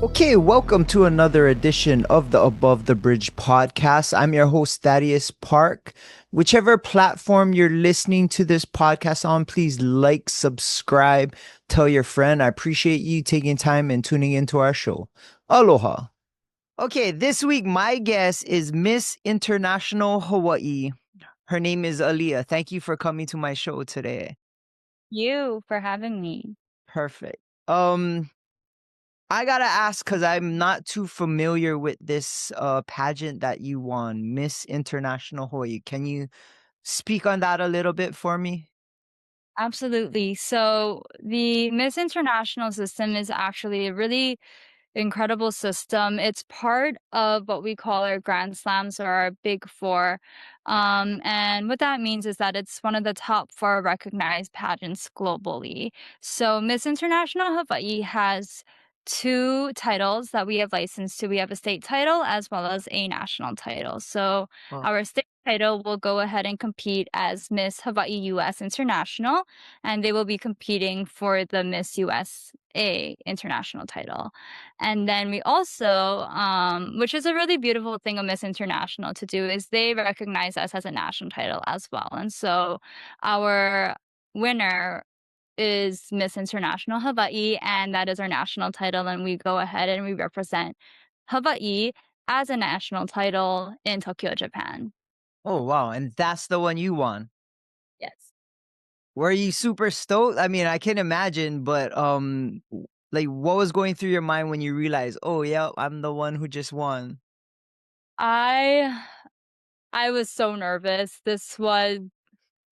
Okay, welcome to another edition of the Above the Bridge podcast. I'm your host, Thaddeus Park. Whichever platform you're listening to this podcast on, please like, subscribe, tell your friend. I appreciate you taking time and tuning into our show. Aloha. Okay, this week my guest is Miss International Hawaii. Her name is AliA. Thank you for coming to my show today. You for having me. Perfect. Um, I gotta ask because I'm not too familiar with this pageant that you won, Miss International Hawaii. Can you speak on that a little bit for me? Absolutely. So the Miss International system is actually a really incredible system. It's part of what we call our Grand Slams or our Big Four. And what that means is that it's one of the top four recognized pageants globally. So Miss International Hawaii has two titles that we have licensed to. We have a state title as well as a national title. So Oh, our state title will go ahead and compete as Miss Hawaii US International, and they will be competing for the Miss USA International title. And then we also, which is a really beautiful thing of Miss International to do, is they recognize us as a national title as well. And so our winner is Miss International Hawaii, and that is our national title. And we go ahead and we represent Hawaii as a national title in Tokyo, Japan. oh wow, and that's the one you won. Yes. Were you super stoked? I mean, I can imagine, but like what was going through your mind when you realized, oh yeah, I'm the one who just won? I I was so nervous. This was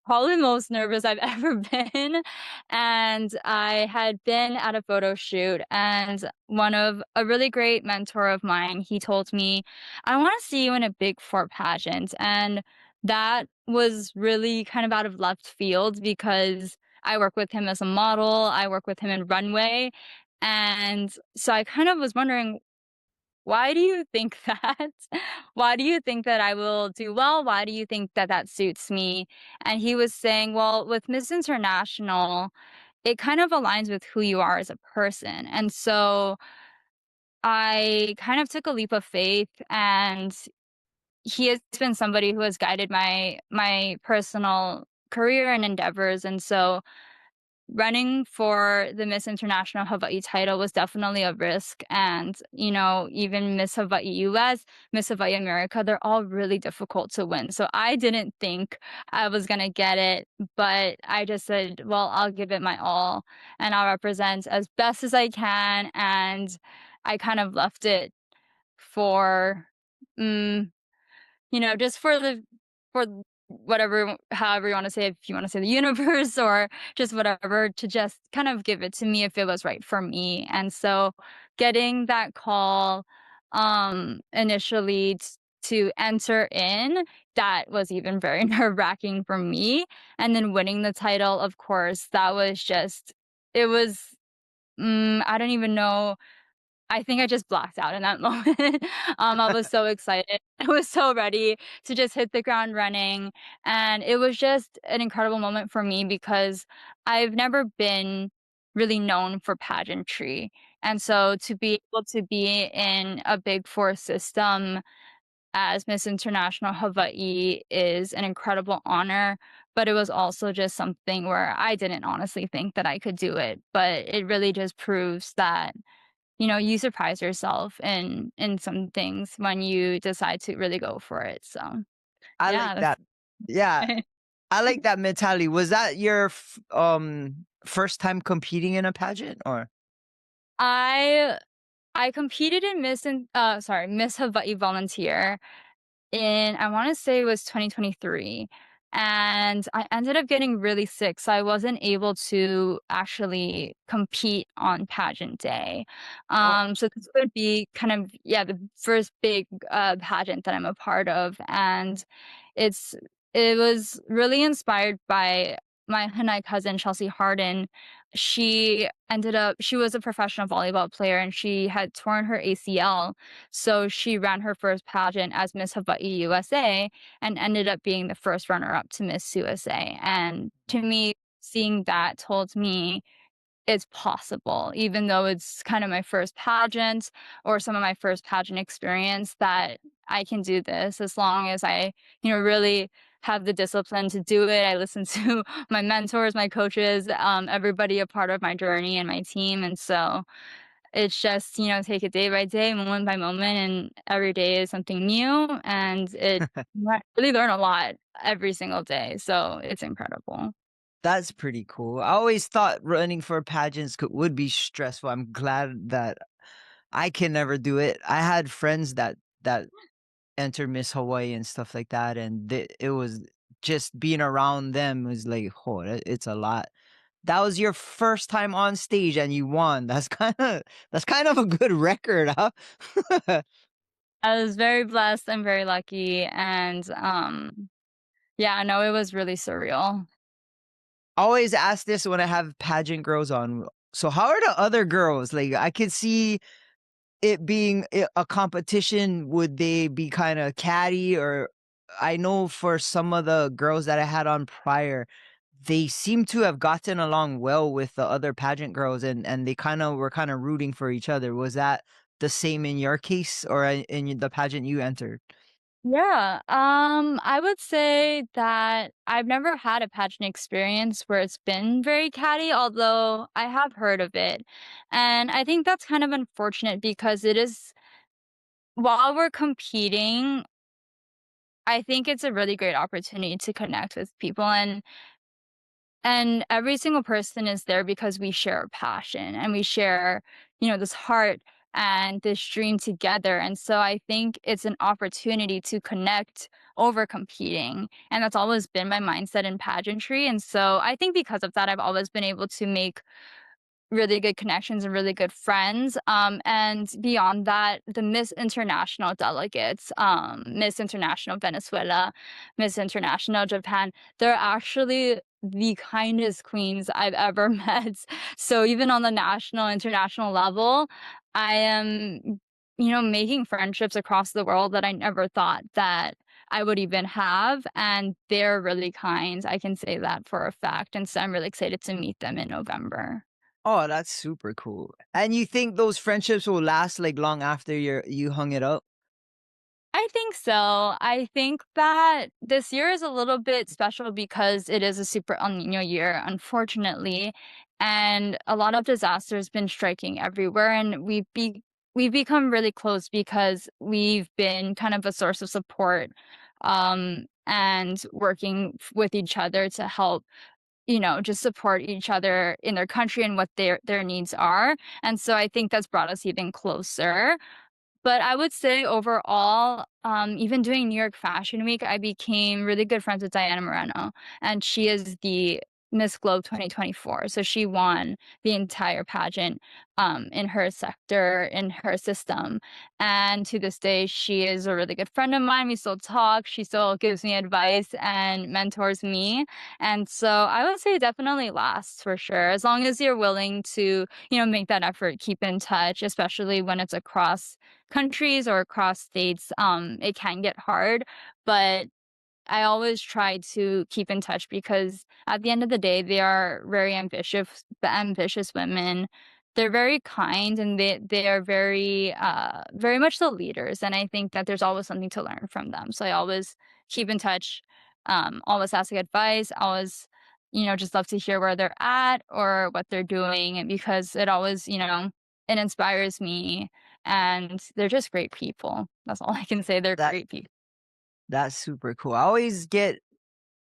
probably the most nervous I've ever been, and I had been at a photo shoot, and one of a really great mentor of mine, he told me, "I wanna see you in a Big Four pageant," and that was really kind of out of left field because I work with him as a model, I work with him in runway, and so I kind of was wondering, why do you think that? Why do you think that I will do well? Why do you think that that suits me? And he was saying, well, with Miss International, it kind of aligns with who you are as a person. And so I kind of took a leap of faith, and he has been somebody who has guided my personal career and endeavors. And so running for the Miss International Hawaii title was definitely a risk, and, even Miss Hawaii US, Miss Hawaii America, they're all really difficult to win, so I didn't think I was gonna get it, but I just said, "Well, I'll give it my all, and I'll represent as best as I can," and I kind of left it for, mm just for whatever, however you wanna say it, if you wanna say the universe or just whatever, to just kind of give it to me if it was right for me. And so getting that call, initially to enter in, that was even very nerve-wracking for me. And then winning the title, of course, that was just it was, I don't even know, I think I just blacked out in that moment. I was so excited. I was so ready to just hit the ground running, and it was just an incredible moment for me because I've never been really known for pageantry, and so to be able to be in a Big Four system as Miss International Hawaii is an incredible honor, but it was also just something where I didn't honestly think that I could do it, but it really just proves that you surprise yourself in some things when you decide to really go for it, so, I like yeah, that's that. Yeah, I like that mentality. Was that your first time competing in a pageant or? I I competed in Miss Hawaii Volunteer in, I wanna say it was 2023, and I ended up getting really sick, so I wasn't able to actually compete on pageant day. Oh, So this would be kind of, yeah, the first big, pageant that I'm a part of, and it's it was really inspired by my Hanai cousin, Chelsea Harden. She was a professional volleyball player, and she had torn her ACL, so she ran her first pageant as Miss Hawaii USA and ended up being the first runner up to Miss USA. And to me, seeing that told me it's possible, even though it's kind of my first pageant or some of my first pageant experience, that I can do this as long as I, really have the discipline to do it. I listen to my mentors, my coaches, everybody a part of my journey and my team. And so it's just, take it day by day, moment by moment, and every day is something new. And really learn a lot every single day. So it's incredible. That's pretty cool. I always thought running for pageants would be stressful. I'm glad that I can never do it. I had friends that enter Miss Hawaii and stuff like that, and it was just being around them was like, oh, it's a lot. That was your first time on stage and you won. That's kind of a good record, huh? I was very blessed and very lucky, and, yeah, no, it was really surreal. I always ask this when I have pageant girls on. So how are the other girls? Like I could see it being a competition. Would they be kind of catty? Or I know for some of the girls that I had on prior, they seem to have gotten along well with the other pageant girls, and they kind of were kind of rooting for each other. Was that the same in your case or in the pageant you entered? Yeah, I would say that I've never had a pageant experience where it's been very catty, although I have heard of it. And I think that's kind of unfortunate because it is, while we're competing, I think it's a really great opportunity to connect with people, and every single person is there because we share a passion and we share, this heart and this dream together. And so I think it's an opportunity to connect over competing. And that's always been my mindset in pageantry. And so I think because of that, I've always been able to make really good connections and really good friends. And beyond that, the Miss International delegates, Miss International Venezuela, Miss International Japan, they're actually the kindest queens I've ever met. So even on the national, international level, I am, making friendships across the world that I never thought that I would even have. And they're really kind. I can say that for a fact. And so I'm really excited to meet them in November. Oh, that's super cool. And you think those friendships will last like long after you hung it up? I think so. I think that this year is a little bit special because it is a super El Nino year, unfortunately, and a lot of disasters been striking everywhere, and we've become really close because we've been kind of a source of support, and working with each other to help, just support each other in their country and what their needs are. And so I think that's brought us even closer. But I would say overall, even doing New York Fashion Week, I became really good friends with Diana Moreno, and she is the Miss Globe 2024. So she won the entire pageant, in her sector, in her system. And to this day, she is a really good friend of mine. We still talk. She still gives me advice and mentors me. And so I would say it definitely lasts for sure, as long as you're willing to, make that effort, keep in touch, especially when it's across countries or across states. It can get hard, but I always try to keep in touch because at the end of the day, they are very ambitious women. They're very kind, and they are very much the leaders. And I think that there's always something to learn from them. So I always keep in touch, always ask advice, always, just love to hear where they're at or what they're doing. And because it always, it inspires me, and they're just great people. That's all I can say. They're That great people. that's super cool. I always get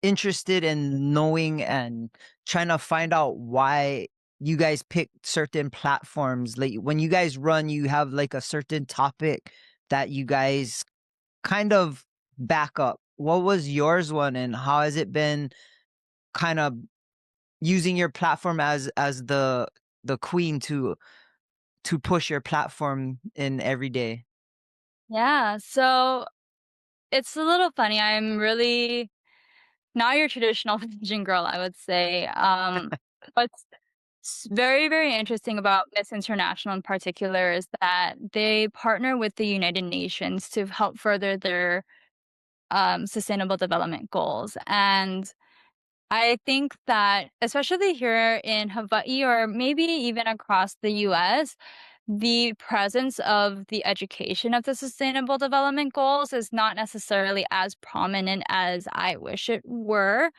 interested in knowing and trying to find out why you guys pick certain platforms. Like when you guys run, you have like a certain topic that you guys kind of back up. What was yours one and how has it been kind of using your platform as the queen to push your platform in every day? Yeah, so it's a little funny. I'm really not your traditional Asian girl, I would say. What's very, very interesting about Miss International in particular is that they partner with the United Nations to help further their, sustainable development goals. And I think that especially here in Hawaii or maybe even across the US, the presence of the education of the Sustainable Development Goals is not necessarily as prominent as I wish it were.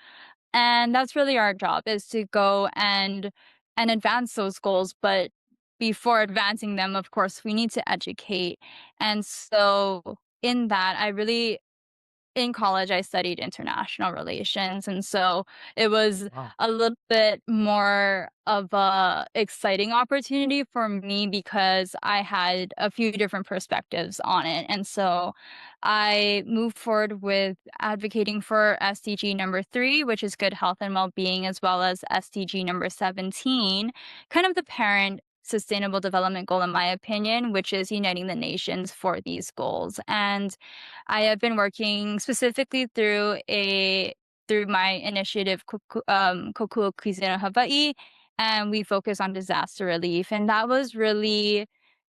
And that's really our job is to go and advance those goals, but before advancing them, of course, we need to educate. And so in that, I really in college, I studied international relations, and so it was Wow. a little bit more of a exciting opportunity for me because I had a few different perspectives on it, and so I moved forward with advocating for SDG number 3, which is good health and well-being, as well as SDG number 17, kind of the parent sustainable development goal in my opinion, which is uniting the nations for these goals. And I have been working specifically through my initiative, Kokua Cuisine Hawaii, and we focus on disaster relief. And that was really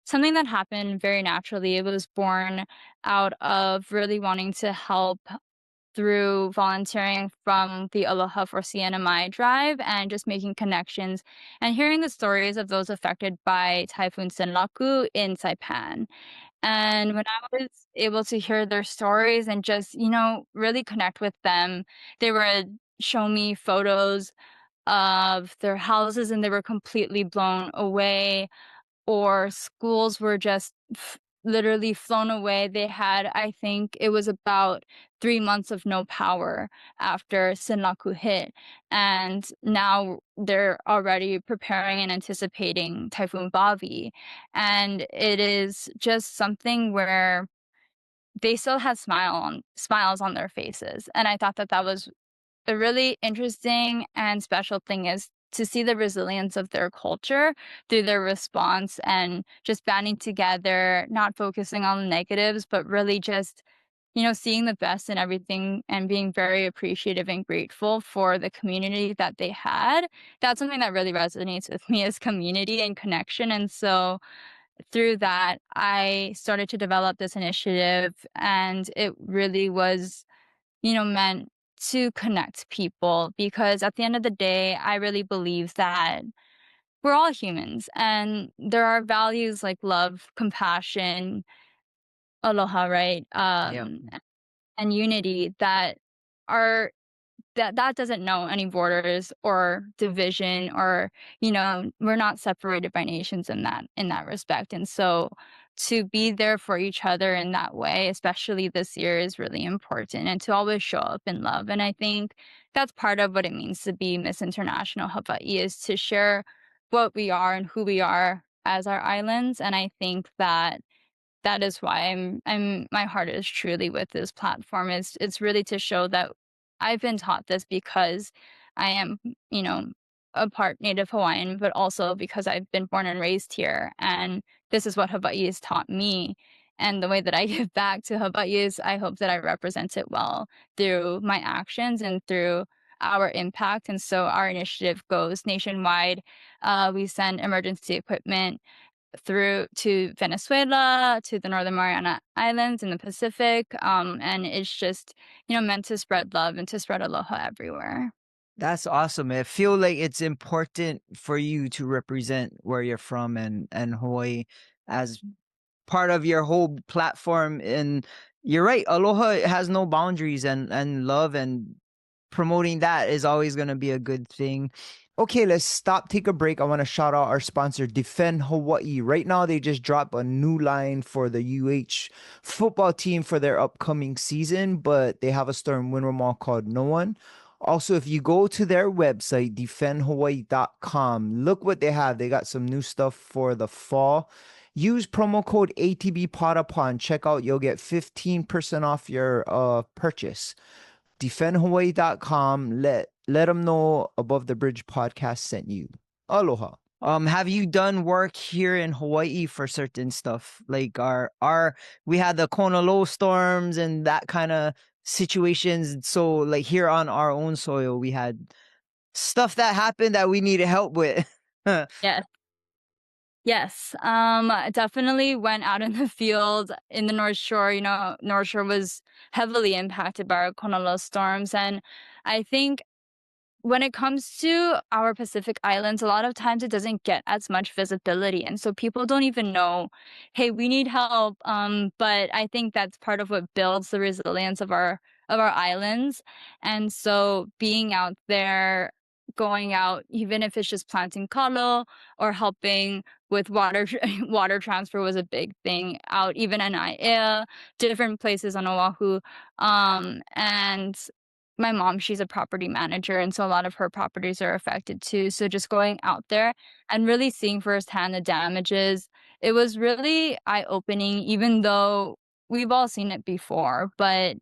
something that happened very naturally. It was born out of really wanting to help through volunteering from the Aloha for CNMI drive and just making connections and hearing the stories of those affected by Typhoon Senlaku in Saipan. And when I was able to hear their stories and just, really connect with them, they were show me photos of their houses and they were completely blown away, or schools were just literally flown away. They had, I think it was about 3 months of no power after Senlaku hit. And now they're already preparing and anticipating Typhoon Bavi. And it is just something where they still had smiles on their faces. And I thought that that was a really interesting and special thing is to see the resilience of their culture through their response and just banding together, not focusing on the negatives, but really just, seeing the best in everything and being very appreciative and grateful for the community that they had. That's something that really resonates with me as community and connection. And so through that, I started to develop this initiative and it really was meant to connect people because at the end of the day, I really believe that we're all humans and there are values like love, compassion, aloha, right? Yeah. And unity that are that doesn't know any borders or division or we're not separated by nations in that respect. And so to be there for each other in that way, especially this year, is really important, and to always show up in love. And I think that's part of what it means to be Miss International Hawaii, is to share what we are and who we are as our islands. And I think that that is why I'm my heart is truly with this platform. It's really to show that I've been taught this because I am, you know, a part Native Hawaiian, but also because I've been born and raised here. And this is what Hawaii has taught me. And the way that I give back to Hawaii is I hope that I represent it well through my actions and through our impact. And so our initiative goes nationwide. We send emergency equipment through to Venezuela, to the Northern Mariana Islands in the Pacific. And it's just, meant to spread love and to spread aloha everywhere. That's awesome. I feel like it's important for you to represent where you're from and Hawaii as part of your whole platform. And you're right, aloha has no boundaries, and love and promoting that is always going to be a good thing. Okay, let's stop, take a break. I want to shout out our sponsor, Defend Hawaii. Right now, they just dropped a new line for the football team for their upcoming season, but they have a store in Winter Mall called No One. Also, if you go to their website, defendhawaii.com, look what they have. They got some new stuff for the fall. Use promo code ATBPodapod and check out. You'll get 15% off your purchase. Defendhawaii.com. Let them know Above the Bridge podcast sent you. Aloha. Have you done work here in Hawaii for certain stuff? Like we had the Kona low storms and that kind of situations. So like here on our own soil, we had stuff that happened that we needed help with. Yes. Yes. Definitely went out in the field in the North Shore. North Shore was heavily impacted by our Kona low storms. And I think when it comes to our Pacific Islands, a lot of times it doesn't get as much visibility, and so people don't even know, "Hey, we need help," but I think that's part of what builds the resilience of our islands, and so being out there, going out, even if it's just planting kalo or helping with water water transfer was a big thing out, even in NICOLE, different places on Oahu, and my mom, she's a property manager, and so a lot of her properties are affected too. So just going out there and really seeing firsthand the damages, it was really eye-opening, even though we've all seen it before, but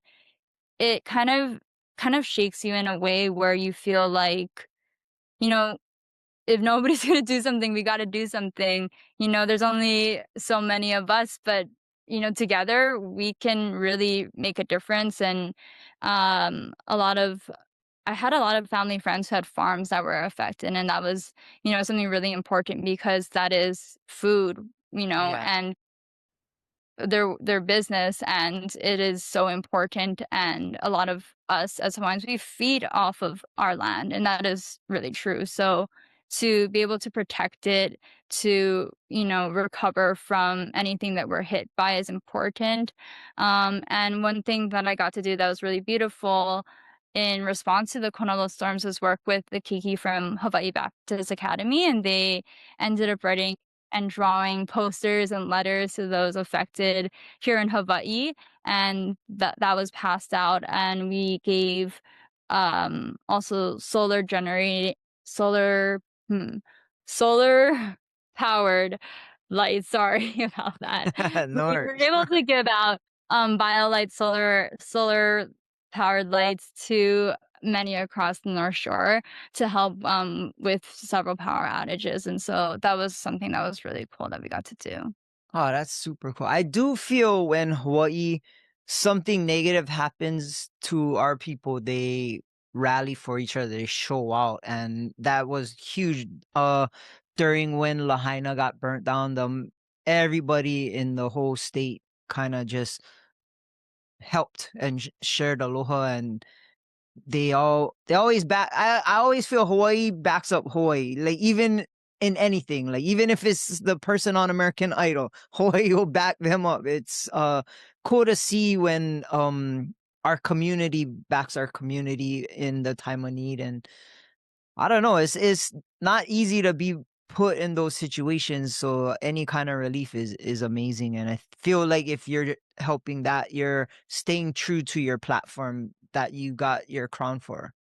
it kind of shakes you in a way where you feel like, you know, if nobody's gonna do something, we gotta do something. There's only so many of us, but, together we can really make a difference. And a lot of I had a lot of family friends who had farms that were affected, and that was, something really important because that is food, Yeah. and their business, and it is so important. And a lot of us as Hawaiians, we feed off of our land, and that is really true. So to be able to protect it, to recover from anything that we're hit by is important. And one thing that I got to do that was really beautiful in response to the Konolo storms was work with the Kiki from Hawaii Baptist Academy, and they ended up writing and drawing posters and letters to those affected here in Hawaii, and that was passed out, and we gave also solar hmm, solar powered lights. Sorry about that. No We were worries. able to give out BioLight solar powered lights to many across the North Shore to help with several power outages. And so that was something that was really cool that we got to do. Oh, that's super cool. I do feel when Hawaii something negative happens to our people, they rally for each other, they show out, and that was huge. During when Lahaina got burnt down, everybody in the whole state kind of just helped and shared aloha, and they always back. I always feel Hawaii backs up Hawaii, like even in anything, like even if it's the person on American Idol, Hawaii will back them up. It's cool to see when our community backs our community in the time of need. And I don't know, it's not easy to be put in those situations, so any kind of relief is amazing. And I feel like if you're helping that, you're staying true to your platform that you got your crown for.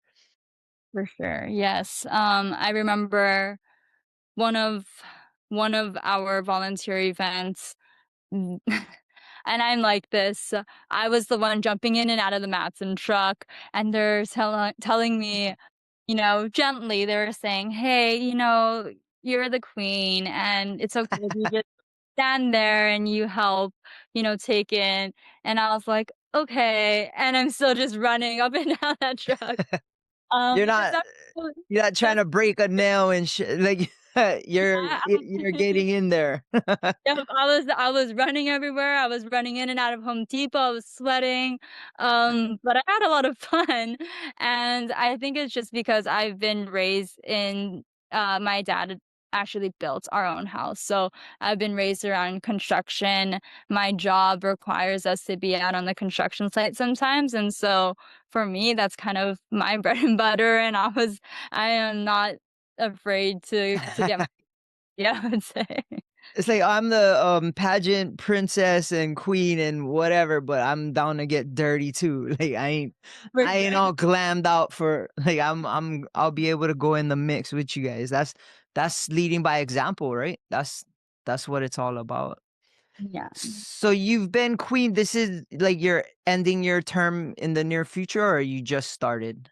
For sure. Yes. I remember one of one of our volunteer events. Mm. And I'm like this. I was the one jumping in and out of the Matson truck, and they're telling me, gently, they were saying, "Hey, you're the queen, and it's okay if you just stand there and you help, take in." And I was like, "Okay," and I'm still just running up and down that truck. You're Because not you're not trying that's to break a nail and like yeah. you're getting in there. Yep, I was running everywhere. I was running in and out of Home Depot. I was sweating, but I had a lot of fun, and I think it's just because I've been raised in. My dad actually built our own house, so I've been raised around construction. My job requires us to be out on the construction site sometimes, and so for me, that's kind of my bread and butter. And I am not afraid to get my yeah, I would say. It's like I'm the pageant princess and queen and whatever, but I'm down to get dirty too. Like For I ain't sure. all glammed out for like I'll be able to go in the mix with you guys. That's leading by example, right? That's what it's all about. Yeah. So you've been queen. This is like you're ending your term in the near future, or you just started?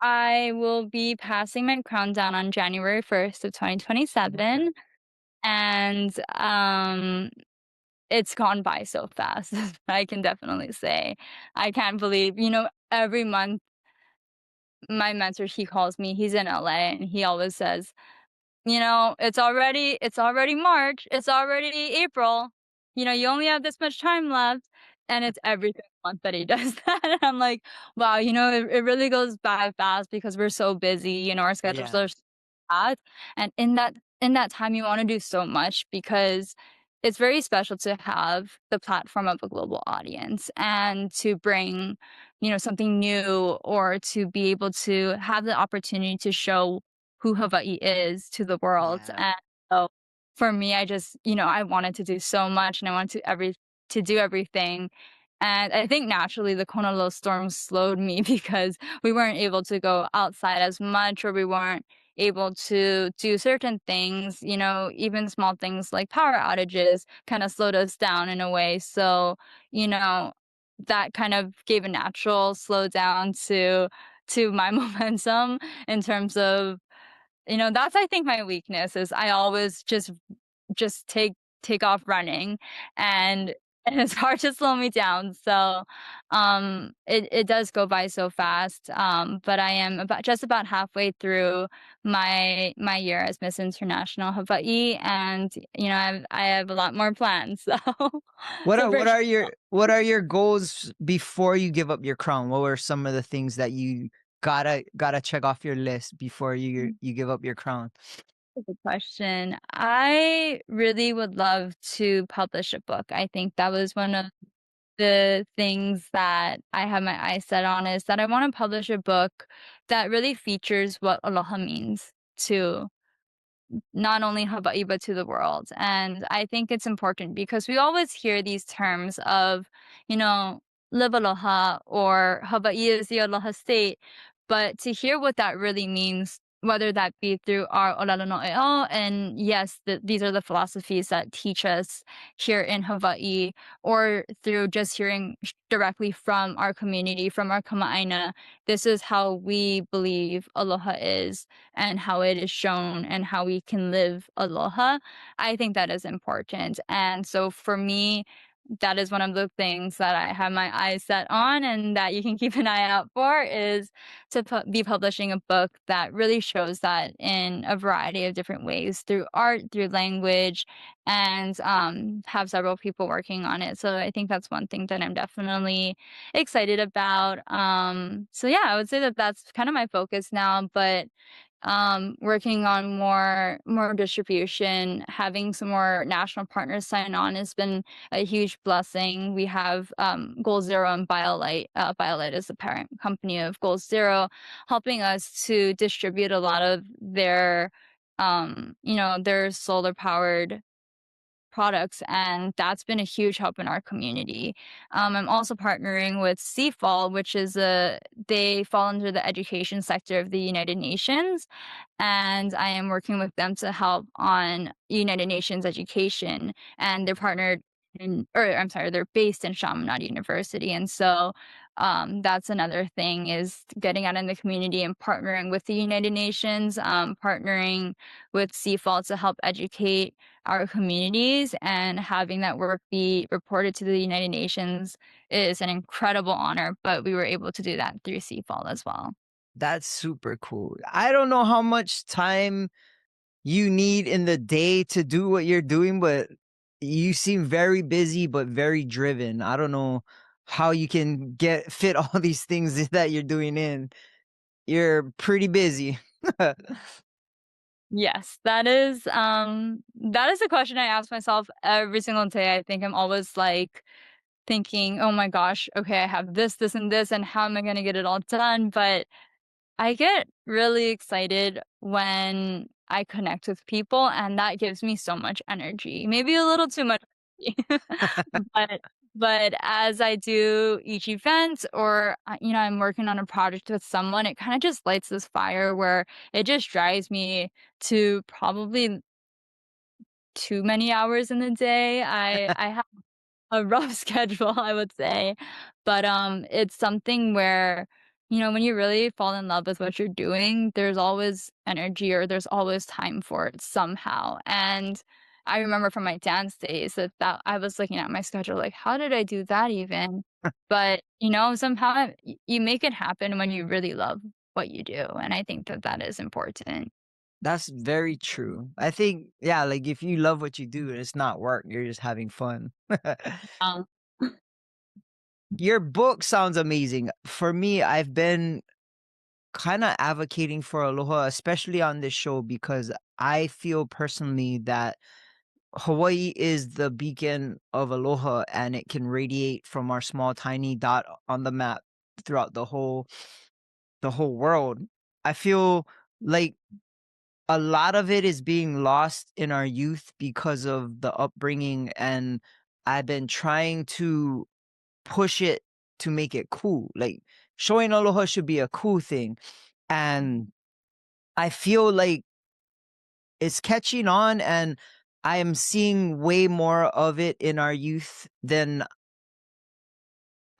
I will be passing my crown down on January 1st of Okay. 2027, and, it's gone by so fast, I can definitely say. I can't believe every month, my mentor, he calls me, he's in LA, and he always says, "It's already March, it's already April, you only have this much time left," and it's everything. month that he does that, and I'm like, "Wow," it really goes by fast because we're so busy, our schedules Yeah. are packed, and in that time, you wanna do so much because it's very special to have the platform of a global audience and to bring, something new or to be able to have the opportunity to show who Hawaii is to the world, Yeah. and so for me, I just, I wanted to do so much and I wanted to do everything. And I think naturally the Kona low storm slowed me because we weren't able to go outside as much or we weren't able to do certain things, even small things like power outages kind of slowed us down in a way. So, you know, that kind of gave a natural slowdown to my momentum in terms of that's I think my weakness is I always just take off running and and it's hard to slow me down. So it does go by so fast. But I am about halfway through my year as Miss International Hawaii and I have a lot more plans. So What so are for what sure. are your what are your goals before you give up your crown? What were some of the things that you gotta check off your list before you give up your crown? That's a good question. I really would love to publish a book. I think that was one of the things that I have my eyes set on is that I want to publish a book that really features what aloha means to not only Hawaii but to the world. And I think it's important because we always hear these terms of, you know, live aloha or Hawaii is the aloha state, but to hear what that really means, whether that be through our olala no e'o, and yes, these are the philosophies that teach us here in Hawaii, or through just hearing directly from our community, from our kama'aina, this is how we believe aloha is and how it is shown and how we can live aloha, I think that is important. And so for me, that is one of the things that I have my eyes set on and that you can keep an eye out for is to be publishing a book that really shows that in a variety of different ways through art, through language, and have several people working on it. So I think that's one thing that I'm definitely excited about. So yeah, I would say that that's kind of my focus now, but working on more distribution, having some more national partners sign on has been a huge blessing. We have Goal Zero and BioLite. BioLite is the parent company of Goal Zero, helping us to distribute a lot of their solar powered products, and that's been a huge help in our community. I'm also partnering with CFAL, which is they fall under the education sector of the United Nations, and I am working with them to help on United Nations education. And they're partnered I'm sorry, they're based in Chaminade University. And so that's another thing is getting out in the community and partnering with the United Nations, partnering with CFAL to help educate our communities and having that work be reported to the United Nations is an incredible honor. But we were able to do that through CFAL as well. That's super cool. I don't know how much time you need in the day to do what you're doing, but you seem very busy but very driven. I don't know how you can get fit all these things that you're doing in. You're pretty busy. Yes, that is a question I ask myself every single day. I think I'm always like thinking, "Oh my gosh, okay, I have this, this, and this, and how am I gonna get it all done?" But I get really excited when I connect with people, and that gives me so much energy. Maybe a little too much energy. But but as I do each event or, I'm working on a project with someone, it kinda just lights this fire where it just drives me to probably too many hours in the day. I have a rough schedule, I would say. But, it's something where, when you really fall in love with what you're doing, there's always energy or there's always time for it somehow. And I remember from my dance days that I was looking at my schedule like, "How did I do that even?" But, somehow you make it happen when you really love what you do, and I think that that is important. That's very true. I think, yeah, like if you love what you do, it's not work, you're just having fun. Um Your book sounds amazing. For me, I've been kind of advocating for aloha, especially on this show, because I feel personally that Hawaii is the beacon of aloha and it can radiate from our small tiny dot on the map throughout the whole world. I feel like a lot of it is being lost in our youth because of the upbringing, and I've been trying to push it to make it cool. Like showing aloha should be a cool thing. And I feel like it's catching on, and I am seeing way more of it in our youth than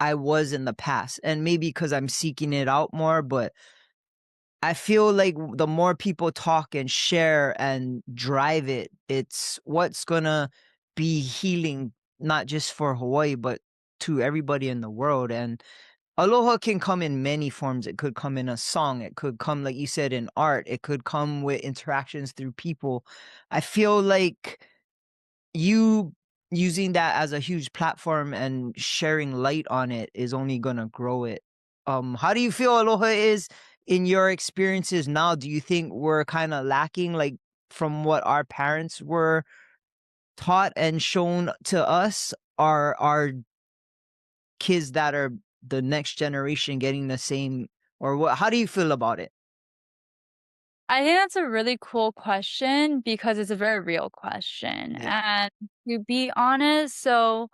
I was in the past. And maybe because I'm seeking it out more, but I feel like the more people talk and share and drive it, it's what's gonna be healing, not just for Hawaii, but to everybody in the world. And aloha can come in many forms. It could come in a song. It could come, like you said, in art. It could come with interactions through people. I feel like you using that as a huge platform and sharing light on it is only gonna grow it. How do you feel aloha is in your experiences now? Do you think we're kind of lacking, like from what our parents were taught and shown to us? Are our kids that are the next generation getting the same, or what? How do you feel about it? I think that's a really cool question because it's a very real question. Yeah. And to be honest, so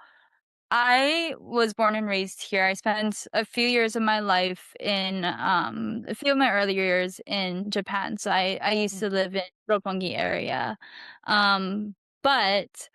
I was born and raised here. I spent a few years of my life in a few of my earlier years in Japan. So I used Mm. to live in Roppongi area. But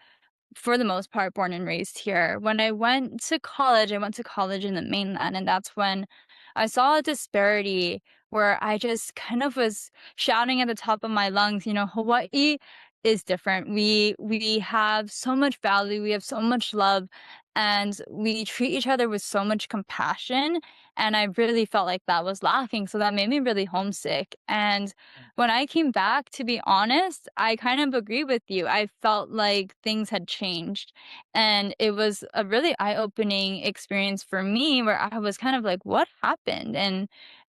for the most part, born and raised here. When I went to college in the mainland, and that's when I saw a disparity where I just kind of was shouting at the top of my lungs, Hawaii is different. We have so much value, we have so much love, and we treat each other with so much compassion. And I really felt like that was lacking. So that made me really homesick. And when I came back, to be honest, I kind of agree with you. I felt like things had changed. And it was a really eye-opening experience for me where I was kind of like, what happened?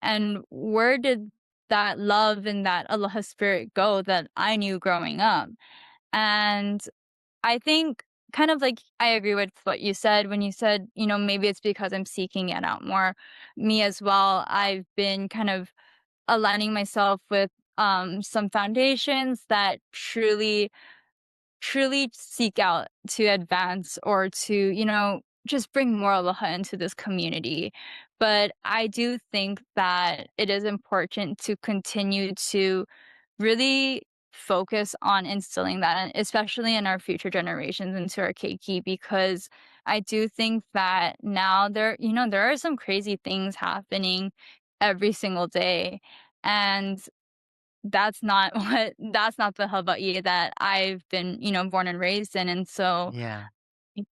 And where did that love and that aloha spirit go that I knew growing up? And I think kind of like I agree with what you said when you said, maybe it's because I'm seeking it out more. Me as well. I've been kind of aligning myself with some foundations that truly seek out to advance or to, just bring more aloha into this community. But I do think that it is important to continue to really focus on instilling that, especially in our future generations into our keiki, because I do think that now there are some crazy things happening every single day. And that's not the Hawaii that I've been, born and raised in. And so Yeah.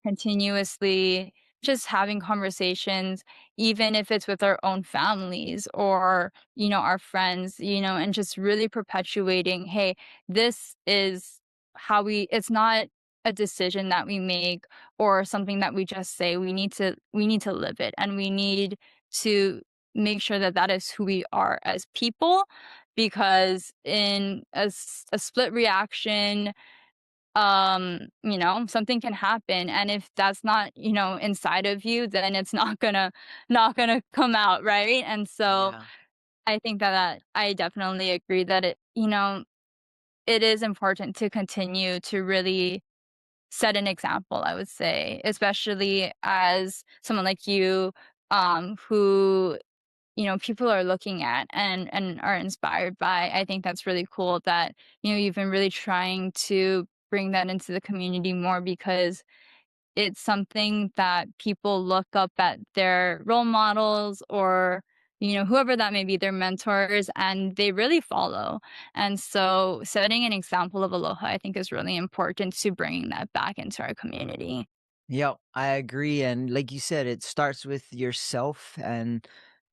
continuously just having conversations, even if it's with our own families or, our friends, and just really perpetuating, hey, this is it's not a decision that we make or something that we just say. We need to live it, and we need to make sure that that is who we are as people, because in a split reaction, something can happen, and if that's not, inside of you, then it's not gonna come out, right? And so Yeah. I think that I definitely agree that it is important to continue to really set an example, I would say, especially as someone like you, who people are looking at and are inspired by. I think that's really cool that, you've been really trying to bring that into the community more, because it's something that people look up at their role models or, whoever that may be, their mentors, and they really follow. And so setting an example of aloha, I think, is really important to bringing that back into our community. Yep, I agree. And like you said, it starts with yourself. And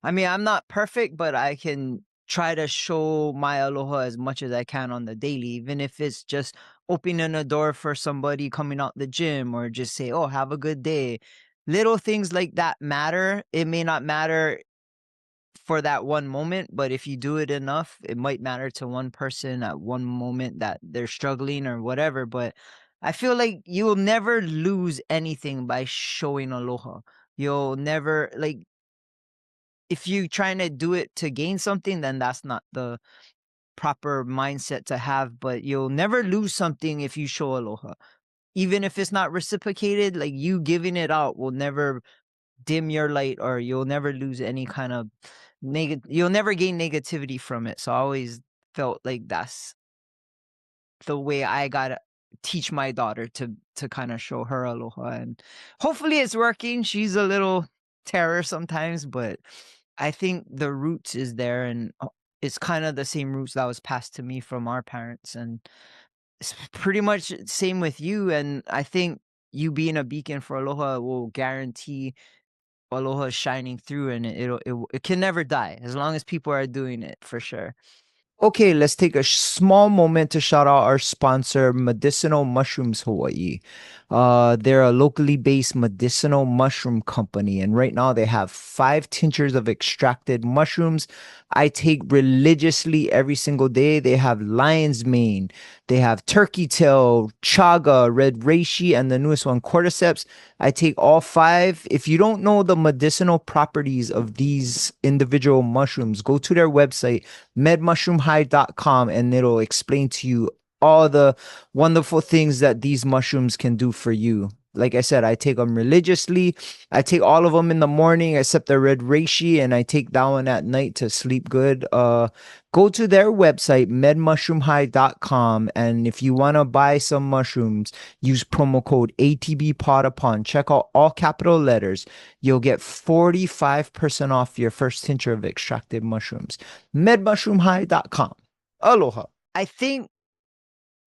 I mean, I'm not perfect, but I can try to show my aloha as much as I can on the daily, even if it's just opening a door for somebody coming out the gym, or just say, oh, have a good day. little things like that matter. It may not matter for that one moment, but if you do it enough, it might matter to one person at one moment that they're struggling or whatever. But I feel like you'll never lose anything by showing aloha. You'll never, like, if you trying to do it to gain something, then that's not the proper mindset to have. But you'll never lose something if you show aloha. Even if it's not reciprocated, like you giving it out will never dim your light, or you'll never lose any kind of you'll never gain negativity from it. So I always felt like that's the way I gotta teach my daughter to kind of show her aloha, and hopefully it's working. She's a little terror sometimes, but I think the roots is there, and it's kind of the same roots that was passed to me from our parents, and it's pretty much same with you. And I think you being a beacon for aloha will guarantee aloha shining through, and it can never die as long as people are doing it, for sure. Okay, let's take a small moment to shout out our sponsor, Medicinal Mushrooms Hawaii. They're a locally based medicinal mushroom company, and right now they have 5 tinctures of extracted mushrooms I take religiously every single day. They have lion's mane, they have turkey tail, chaga, red reishi, and the newest one, cordyceps. I take all 5. If you don't know the medicinal properties of these individual mushrooms, go to their website, medmushroomhigh.com, and it'll explain to you all the wonderful things that these mushrooms can do for you. Like I said, I take them religiously. I take all of them in the morning except the red reishi, and I take that one at night to sleep good. Go to their website, medmushroomhigh.com, and if you want to buy some mushrooms, use promo code ATBPodUpon. Check out all capital letters. You'll get 45% off your first tincture of extracted mushrooms. Medmushroomhigh.com. Aloha. I think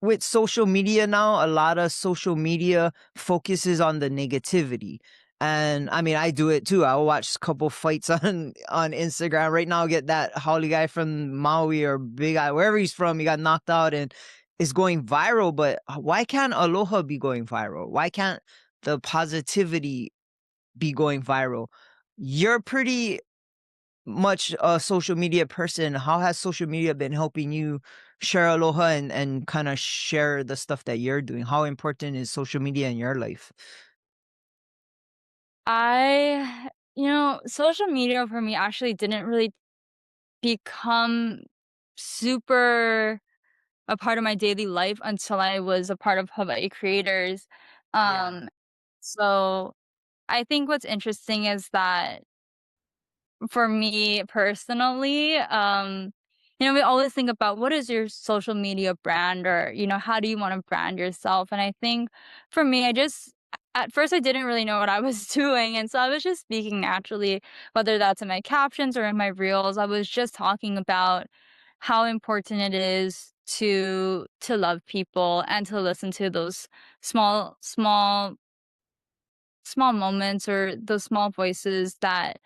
with social media now, a lot of social media focuses on the negativity. And I mean, I do it too. I'll watch a couple fights on Instagram. Right now, get that Holly guy from Maui or Big Eye, wherever he's from, he got knocked out and is going viral. But why can't Aloha be going viral? Why can't the positivity be going viral? You're pretty much a social media person. How has social media been helping you share aloha and kind of share the stuff that you're doing? How important is social media in your life? Social media for me actually didn't really become super a part of my daily life until I was a part of Hawaii Creators. Yeah. Um, so I think what's interesting is that for me personally, we always think about what is your social media brand, or, how do you want to brand yourself? And I think for me, at first I didn't really know what I was doing. And so I was just speaking naturally, whether that's in my captions or in my reels. I was just talking about how important it is to love people and to listen to those small moments, or those small voices that,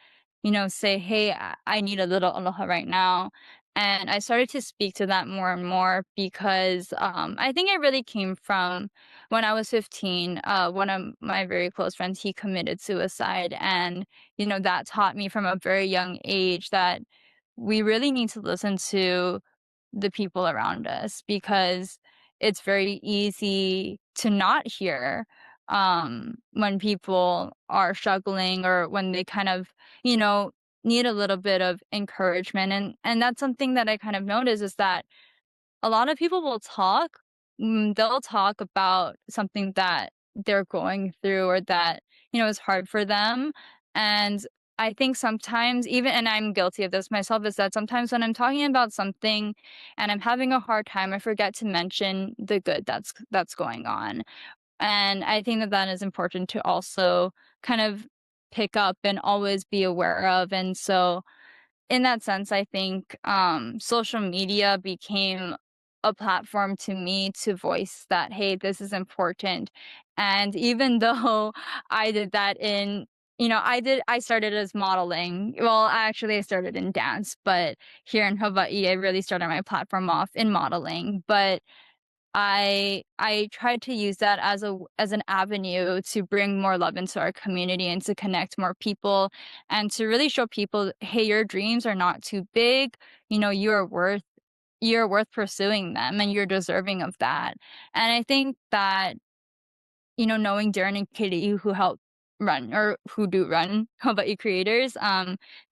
say, "Hey, I need a little aloha right now." And I started to speak to that more and more because I think it really came from when I was 15. One of my very close friends, he committed suicide. And, that taught me from a very young age that we really need to listen to the people around us, because it's very easy to not hear when people are struggling, or when they kind of, you know, need a little bit of encouragement. And that's something that I kind of notice, is that a lot of people will talk. They'll talk about something that they're going through, or that, is hard for them. And I think sometimes, even, and I'm guilty of this myself, is that sometimes when I'm talking about something and I'm having a hard time, I forget to mention the good that's going on. And I think that that is important to also kind of pick up and always be aware of. And so in that sense, I think social media became a platform to me to voice that, hey, this is important. And even though I did that I started as modeling. Well, actually, I started in dance, but here in Hawaii, I really started my platform off in modeling. But I tried to use that as an avenue to bring more love into our community and to connect more people and to really show people, hey, your dreams are not too big. You know, you're worth pursuing them and you're deserving of that. And I think that, you know, knowing Darren and Katie who help run or who do run How About You creators,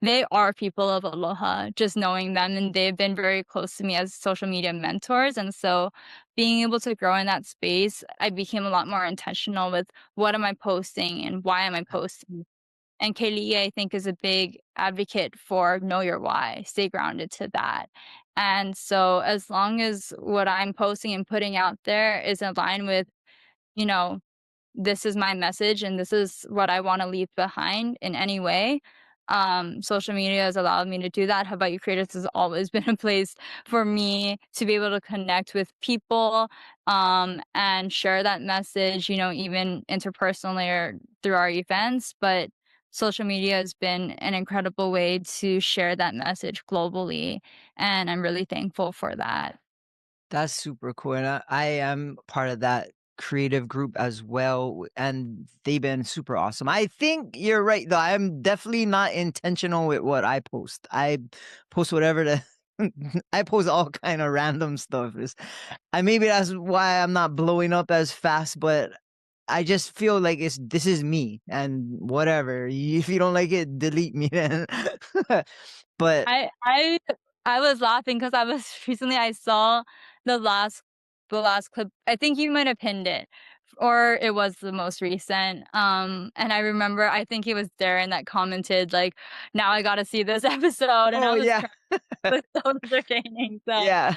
they are people of Aloha, just knowing them, and they've been very close to me as social media mentors. And so being able to grow in that space, I became a lot more intentional with what am I posting and why am I posting. And Kaylee, I think, is a big advocate for know your why, stay grounded to that. And so as long as what I'm posting and putting out there is aligned with, you know, this is my message and this is what I wanna leave behind in any way. Social media has allowed me to do that. How About You Creators has always been a place for me to be able to connect with people, and share that message, you know, even interpersonally or through our events. But social media has been an incredible way to share that message globally, and I'm really thankful for that. That's super cool, and I am part of that creative group as well, and they've been super awesome. I think you're right, though. I'm definitely not intentional with what I post. I post whatever the I post all kind of random stuff. I maybe that's why I'm not blowing up as fast, but I just feel like this is me, and whatever. If you don't like it, delete me then. But I I I was laughing because I was recently I saw the last the last clip. I think you might have pinned it, or it was the most recent. And I remember I think it was Darren that commented like, "Now I gotta see this episode," and oh I was yeah, crying. It was so entertaining. So, yeah.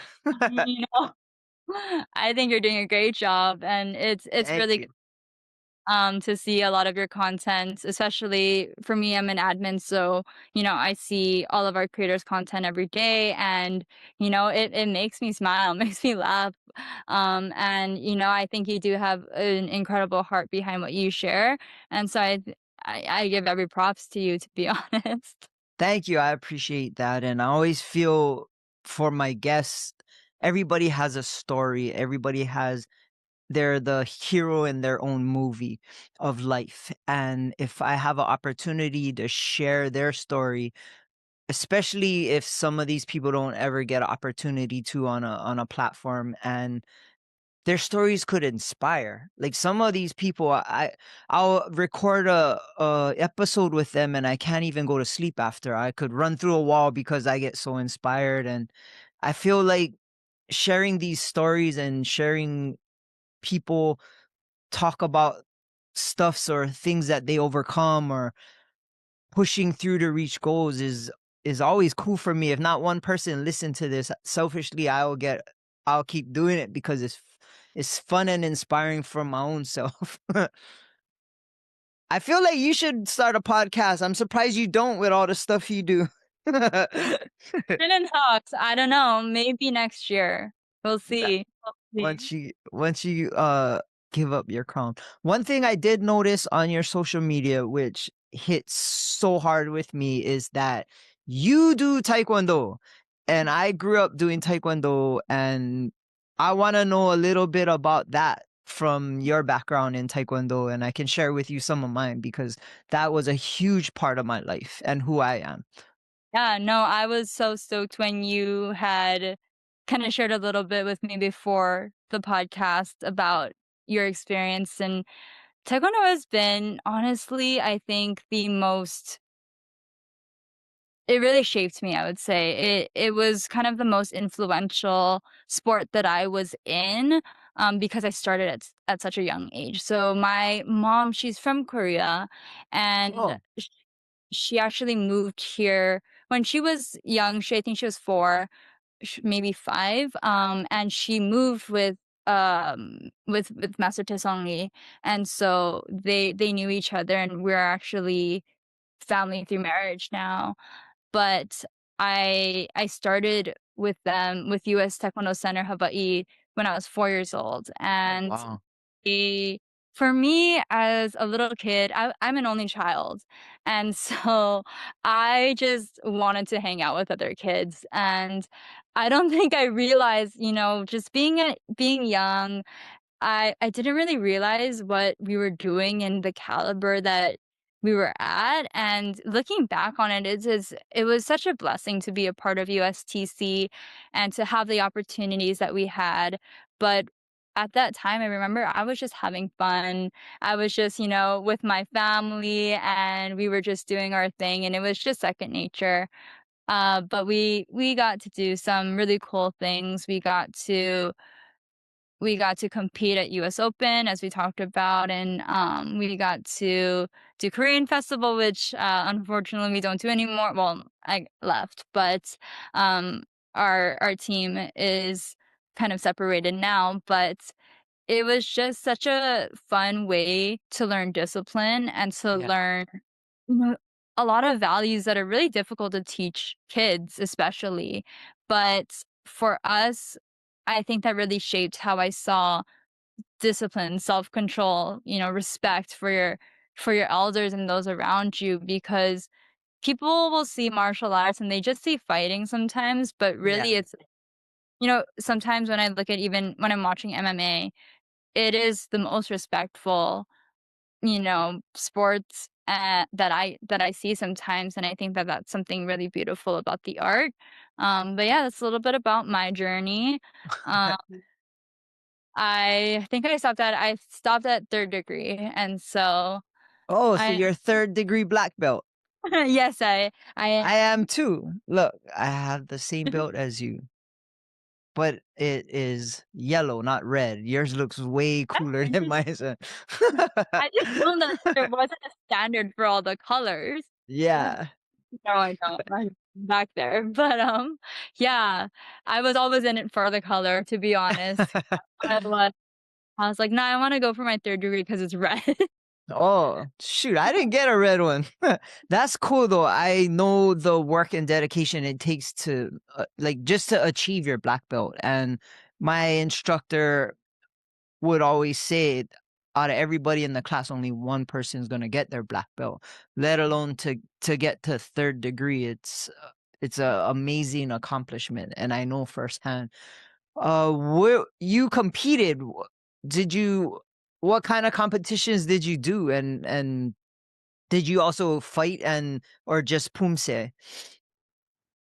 you know, I think you're doing a great job, and it's Thank really you. to see a lot of your content, especially for me, I'm an admin. So, you know, I see all of our creators' content every day and, you know, it makes me smile, makes me laugh. And, you know, I think you do have an incredible heart behind what you share. And so I give every props to you, to be honest. Thank you. I appreciate that. And I always feel for my guests, everybody has a story. Everybody has, they're the hero in their own movie of life. And if I have an opportunity to share their story, especially if some of these people don't ever get an opportunity to on a platform, and their stories could inspire. Like some of these people, I'll record a episode with them, and I can't even go to sleep after. I could run through a wall because I get so inspired, and I feel like sharing these stories and sharing people talk about stuffs or things that they overcome or pushing through to reach goals is always cool for me. If not one person listen to this, selfishly, I'll keep doing it because it's fun and inspiring for my own self. I feel like you should start a podcast. I'm surprised you don't with all the stuff you do. And in talks, I don't know, maybe next year. We'll see. We'll see. Once you give up your crown. One thing I did notice on your social media which hits so hard with me is that you do taekwondo, and I grew up doing taekwondo, and I want to know a little bit about that from your background in taekwondo, and I can share with you some of mine because that was a huge part of my life and who I am. Yeah, no, I was so stoked when you had kinda shared a little bit with me before the podcast about your experience, and taekwondo has been, honestly, I think the most it really shaped me, I would say. It was kind of the most influential sport that I was in, because I started at such a young age. So my mom, she's from Korea, and Oh, she actually moved here when she was young. I think she was 4, maybe 5, and she moved with Master Taesongli, and so they knew each other, and we're actually family through marriage now. But I started with them with US Taekwondo Center Hawaii when I was 4 years old, oh and wow. For me, as a little kid, I'm an only child, and so I just wanted to hang out with other kids, and I don't think I realized, just being young, I didn't really realize what we were doing and the caliber that we were at, and looking back on it, it was such a blessing to be a part of USTC and to have the opportunities that we had, but at that time, I remember I was just having fun. I was just, with my family, and we were just doing our thing, and it was just second nature. But we got to do some really cool things. We got to compete at US Open, as we talked about, and we got to do Korean Festival, which unfortunately we don't do anymore. Well, I left, but um, our team is kind of separated now. But it was just such a fun way to learn discipline and to Yeah. learn, you know, a lot of values that are really difficult to teach kids, especially. But for us, I think that really shaped how I saw discipline, self-control, respect for your elders and those around you, because people will see martial arts and they just see fighting sometimes, but really Yeah. it's, sometimes when I look at, even when I'm watching MMA, it is the most respectful, sports, that I see sometimes, and I think that that's something really beautiful about the art. But yeah, that's a little bit about my journey. Um, I stopped at 3rd degree, and so Oh, so I you're third degree black belt. yes, I I am. am too. Look, I have the same belt as you, but it is yellow, not red. Yours looks way cooler than mine. I just know that there wasn't a standard for all the colors. Yeah. No, I don't. I'm back there. But, yeah, I was always in it for the color, to be honest. I was like, "No, I wanna go for my 3rd degree because it's red." Oh, shoot, I didn't get a red one. That's cool though. I know the work and dedication it takes to like just to achieve your black belt. And my instructor would always say out of everybody in the class, only one person is going to get their black belt, let alone to get to third degree. It's a amazing accomplishment, and I know firsthand. Where you competed? Did you? What kind of competitions did you do? And did you also fight and or just pumse?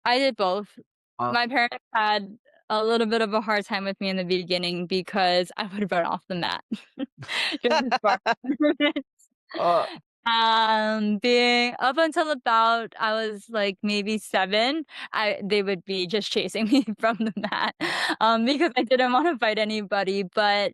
I did both. Uh, My parents had a little bit of a hard time with me in the beginning because I would run off the mat just as far. uh, Being up until about I was, like, maybe 7, I they would be just chasing me from the mat, because I didn't wanna fight anybody, but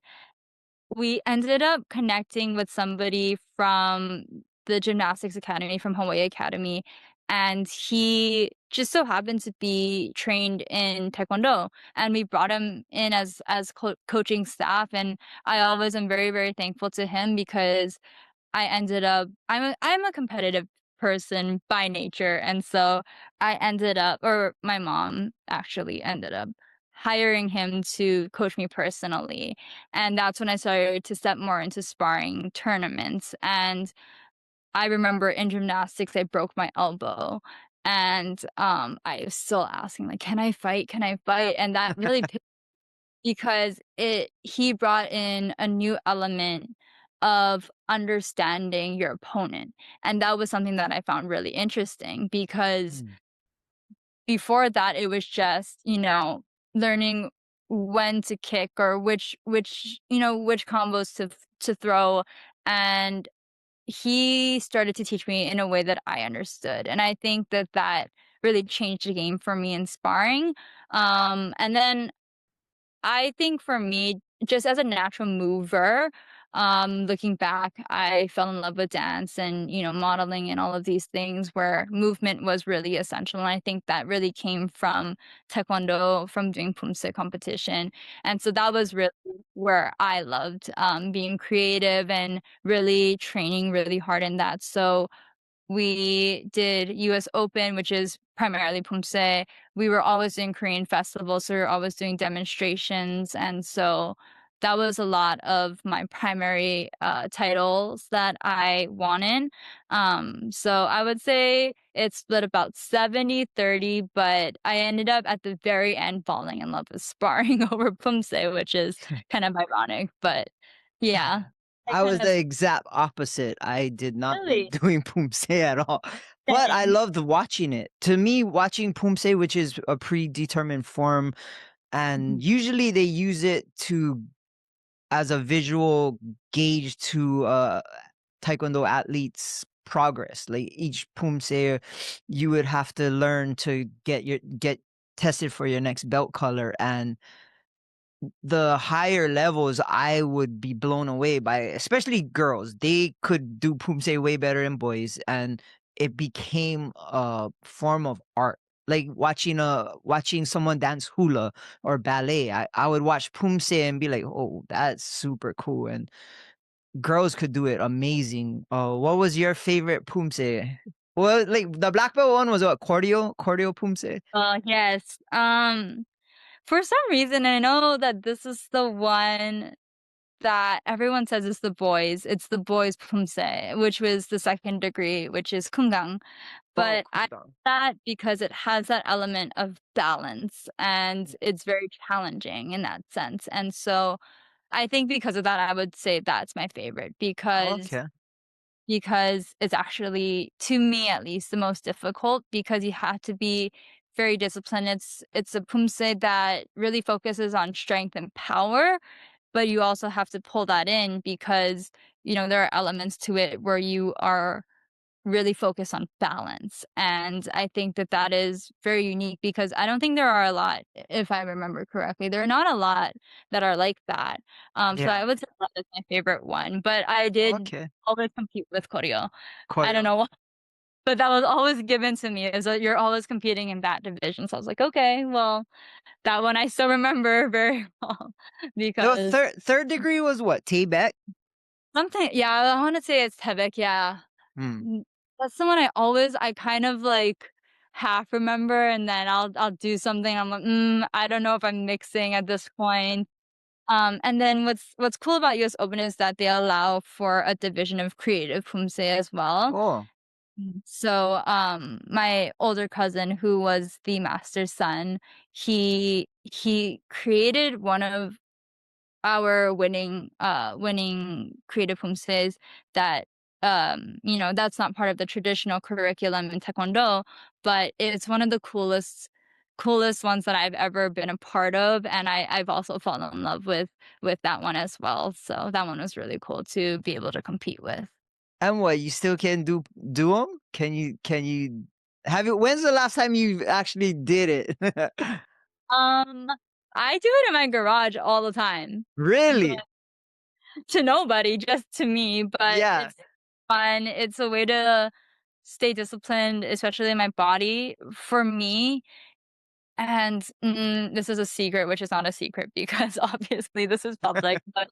we ended up connecting with somebody from the gymnastics academy, from Hawaii Academy, and he just so happened to be trained in taekwondo, and we brought him in as coaching staff, and I always am very, very thankful to him because I'm a competitive person by nature, and so I ended up, or my mom actually ended up hiring him to coach me personally, and that's when I started to step more into sparring tournaments, and I remember in gymnastics, I broke my elbow, and, I was still asking, like, "Can I fight? Can I fight?" And that really, because it he brought in a new element of understanding your opponent, and that was something that I found really interesting because mm, before that, it was just, learning when to kick or which combos to throw, and he started to teach me in a way that I understood, and I think that that really changed the game for me in sparring, and then I think for me, just as a natural mover, looking back, I fell in love with dance and, modeling and all of these things where movement was really essential. And I think that really came from taekwondo, from doing pumse competition. And so that was really where I loved being creative and really training really hard in that. So we did US Open, which is primarily Pumse. We were always doing Korean festivals, so we were always doing demonstrations, and so that was a lot of my primary titles that I wanted. So I would say it's split about 70-30, but I ended up at the very end falling in love with sparring over Pumse, which is kind of ironic, but yeah. I I was kind of the exact opposite. I did not like really doing Poomsae at all, but I same. loved watching it. To me, watching Poomsae, which is a predetermined form, and Mhm. usually they use it to as a visual gauge to taekwondo athletes' progress. Like each Poomsae, you would have to learn to get tested for your next belt color, and the higher levels, I would be blown away by, especially girls. They could do Poomsae way better than boys, and it became a form of art. Like watching someone dance hula or ballet. I would watch Poomsae and be like, "Oh, that's super cool." And girls could do it amazing. What was your favorite Poomsae? Well, like the black belt one was what, Cordio Poomsae? Yes. For some reason, I know that this is the one that everyone says is the boys. It's the boys Pumse, which was the second degree, which is Kungang. Oh, But I like cool. that because it has that element of balance and it's very challenging in that sense. And so I think because of that, I would say that's my favorite Okay. because it's actually, to me at least, the most difficult because you have to be very disciplined. It's a Pumse that really focuses on strength and power, but you also have to pull that in because, there are elements to it where you are really focused on balance. And I think that that is very unique because I don't think there are a lot, if I remember correctly, there are not a lot that are like that. So Yeah. I would say that is my favorite one, but I did Okay. always compete with Koryo. I don't Cordio. know why, but that was always given to me is that you're always competing in that division. So I was like, okay, well, that one I still remember very well No, because third degree was what? Tayback? something, yeah, I want to say it's Tebek, yeah. Hmm. That's the one I kind of, like, half remember, and then I'll do something, I'm like, I don't know if I'm mixing at this point." And then what's cool about US Open is that they allow for a division of creative Pumse as well. Oh. So, my older cousin who was the master's son, he created one of our winning creative homestays that that's not part of the traditional curriculum in taekwondo, but it's one of the coolest ones that I've ever been a part of, and I've also fallen in love with that one as well. So that one was really cool to be able to compete with. And what, you still can do them? Can you have it? When's the last time you actually did it? um I do it in my garage all the time, but Really? to nobody, just to me, but Yeah. it's fun. It's a way to stay disciplined, especially in my body. For me, and this is a secret, which is not a secret because obviously this is public, but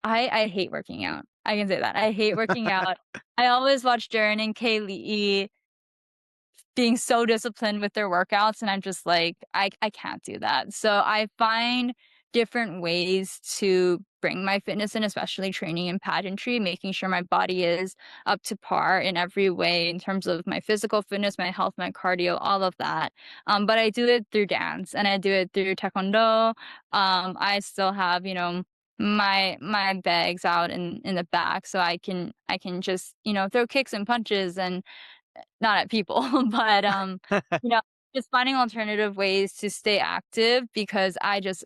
I hate working out. I can say that. I hate working out. I always watch Jaren and Kaylee being so disciplined with their workouts, and I'm just like, I can't do that. So I find different ways to bring my fitness in, especially training in pageantry, making sure my body is up to par in every way in terms of my physical fitness, my health, my cardio, all of that. But I do it through dance and I do it through taekwondo. I still have, my bags out in the back so I can just, throw kicks and punches and not at people, but, you know, just finding alternative ways to stay active because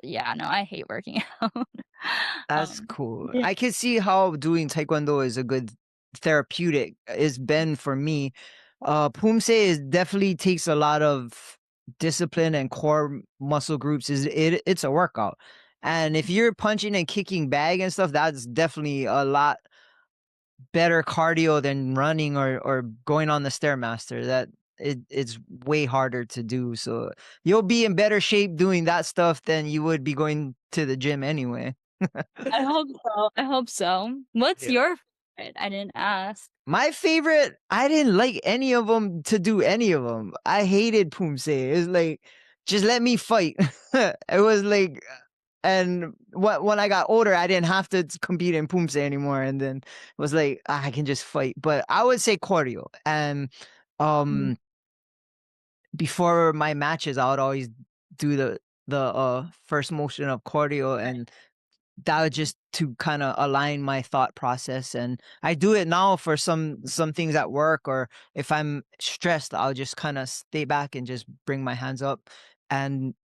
yeah, no, I hate working out. That's Um, cool. yeah. I can see how doing taekwondo is a good therapeutic. It's been for me. Poomsae is definitely takes a lot of discipline and core muscle groups. It's a workout. And if you're punching and kicking bag and stuff, that's definitely a lot better cardio than running or going on the stairmaster. It's way harder to do. So you'll be in better shape doing that stuff than you would be going to the gym anyway. I hope so, I hope so. What's Yeah. your favorite? I didn't ask. My favorite, I didn't like any of them to do any of them. I hated Poomsae. It's like, just let me fight. It was like And when I got older, I didn't have to compete in Pumse anymore, and then it was like I can just fight. But I would say choreo, and Mm. um, before my matches, I would always do the first motion of choreo, and that was just to kind of align my thought process. And I do it now for some things at work, or if I'm stressed, I'll just kind of stay back and just bring my hands up. And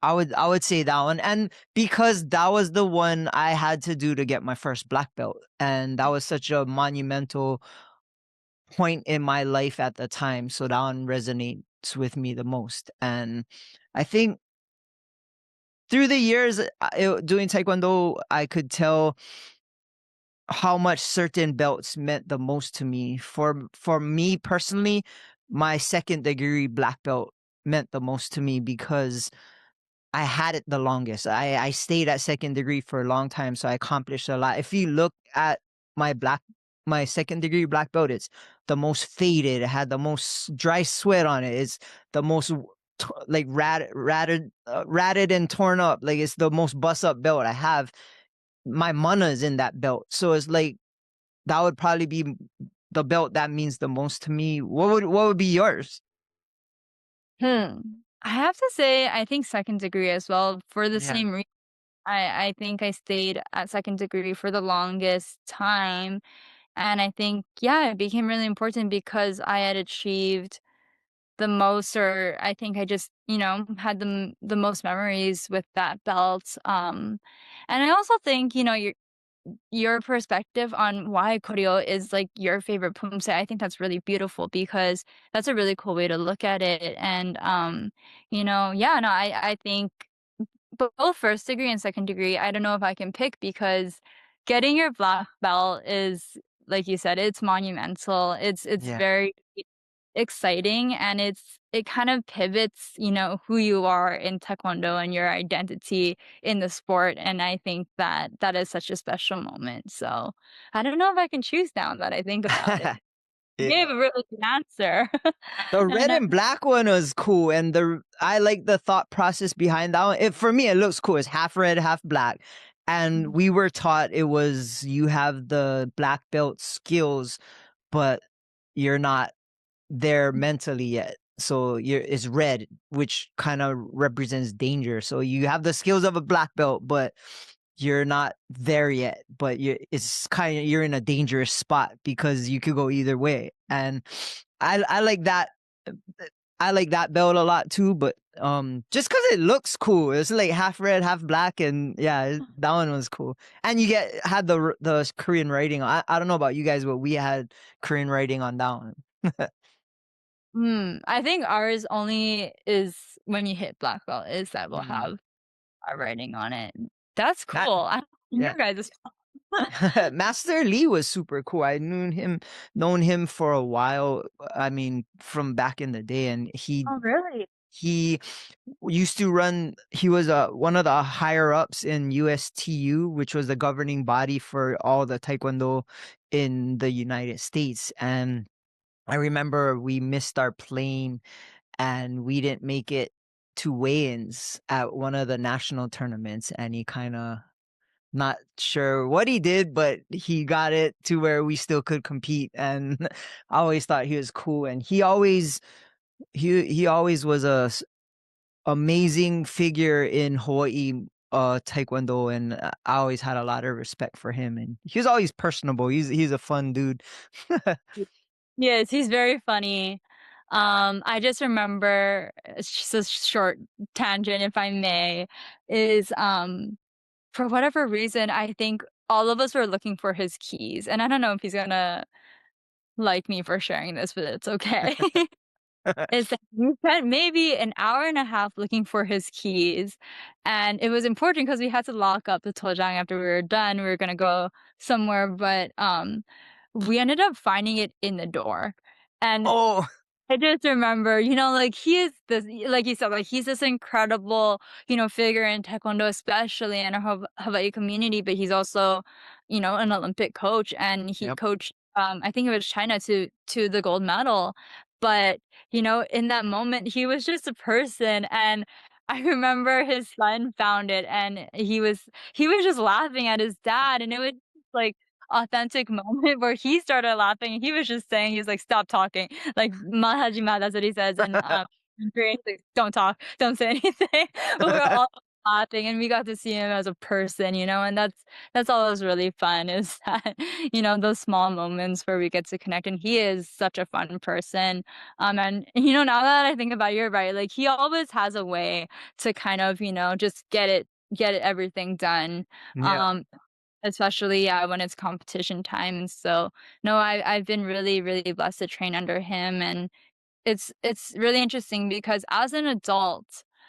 I would say that one. And because that was the one I had to do to get my first black belt, and that was such a monumental point in my life at the time, so that one resonates with me the most. And I think through the years doing taekwondo, I could tell how much certain belts meant the most to me. For me personally, my second degree black belt meant the most to me because I had it the longest. I stayed at second degree for a long time, so I accomplished a lot. If you look at my my second degree black belt, it's the most faded. It had the most dry sweat on it. It's the most like ratted and torn up. Like it's the most bust up belt I have. My mana is in that belt, so it's like that would probably be the belt that means the most to me. What would be yours? Hmm. I have to say, I think second degree as well for the Yeah. same reason. I think I stayed at second degree for the longest time. And I think, yeah, it became really important because I had achieved the most, or I think I just, had the most memories with that belt. And I also think, your perspective on why Koryo is like your favorite pumse, I think that's really beautiful because that's a really cool way to look at it. And yeah, no, I think both first degree and second degree, I don't know if I can pick because getting your black belt is, like you said, it's monumental. It's Yeah. very exciting and it kind of pivots, who you are in taekwondo and your identity in the sport. And I think that that is such a special moment. So I don't know if I can choose now that I think about it. You Yeah. gave a really good answer. The red And and black one was cool, and the I like the thought process behind that one. For me, it looks cool. It's half red, half black, and we were taught it was you have the black belt skills, but you're not there mentally yet. So it's red, which kind of represents danger. So you have the skills of a black belt, but you're not there yet. But it's kind of you're in a dangerous spot because you could go either way. And I like that. I like that belt a lot too. But just because it looks cool, it's like half red, half black, and yeah, that one was cool. And you had the Korean writing. I don't know about you guys, but we had Korean writing on that one. I think ours only is when you hit black belt is that we'll Mm. have our writing on it. That's That cool. I yeah. your guys' Master Lee was super cool. I known him for a while. I mean, from back in the day, and Oh, really? he used to run. He was one of the higher ups in USTU, which was the governing body for all the Taekwondo in the United States. And I remember we missed our plane and we didn't make it to weigh-ins at one of the national tournaments, and he kind of not sure what he did, but he got it to where we still could compete. And I always thought he was cool. And he always was amazing figure in Hawaii taekwondo, and I always had a lot of respect for him. And he was always personable. He's a fun dude. Yes, he's very funny. I just remember it's just a short tangent, if I may, is for whatever reason, I think all of us were looking for his keys, and I don't know if he's gonna like me for sharing this, but it's okay. Is that we spent maybe an hour and a half looking for his keys, and it was important because we had to lock up the tojang after we were done. We were gonna go somewhere, but we ended up finding it in the door, and Oh, I just remember, like he is this, like you said, like he's this incredible, figure in taekwondo, especially in our Hawaii community. But he's also, an Olympic coach, and he yep. coached, I think it was China to the gold medal. But in that moment, he was just a person, and I remember his son found it and he was just laughing at his dad, and it was like authentic moment where he started laughing and he was just saying, he was like, "Stop talking." Like, "Mahajima," that's what he says, and in Korean, he's like, "Don't talk, don't say anything." But we're all laughing and we got to see him as a person, and that's always really fun is that, those small moments where we get to connect, and he is such a fun person. And now that I think about it, you're right. Like he always has a way to kind of, just get it everything done. Yeah. Um, Especially, yeah, when it's competition time. And so no, I've been really, really blessed to train under him, and it's really interesting because as an adult,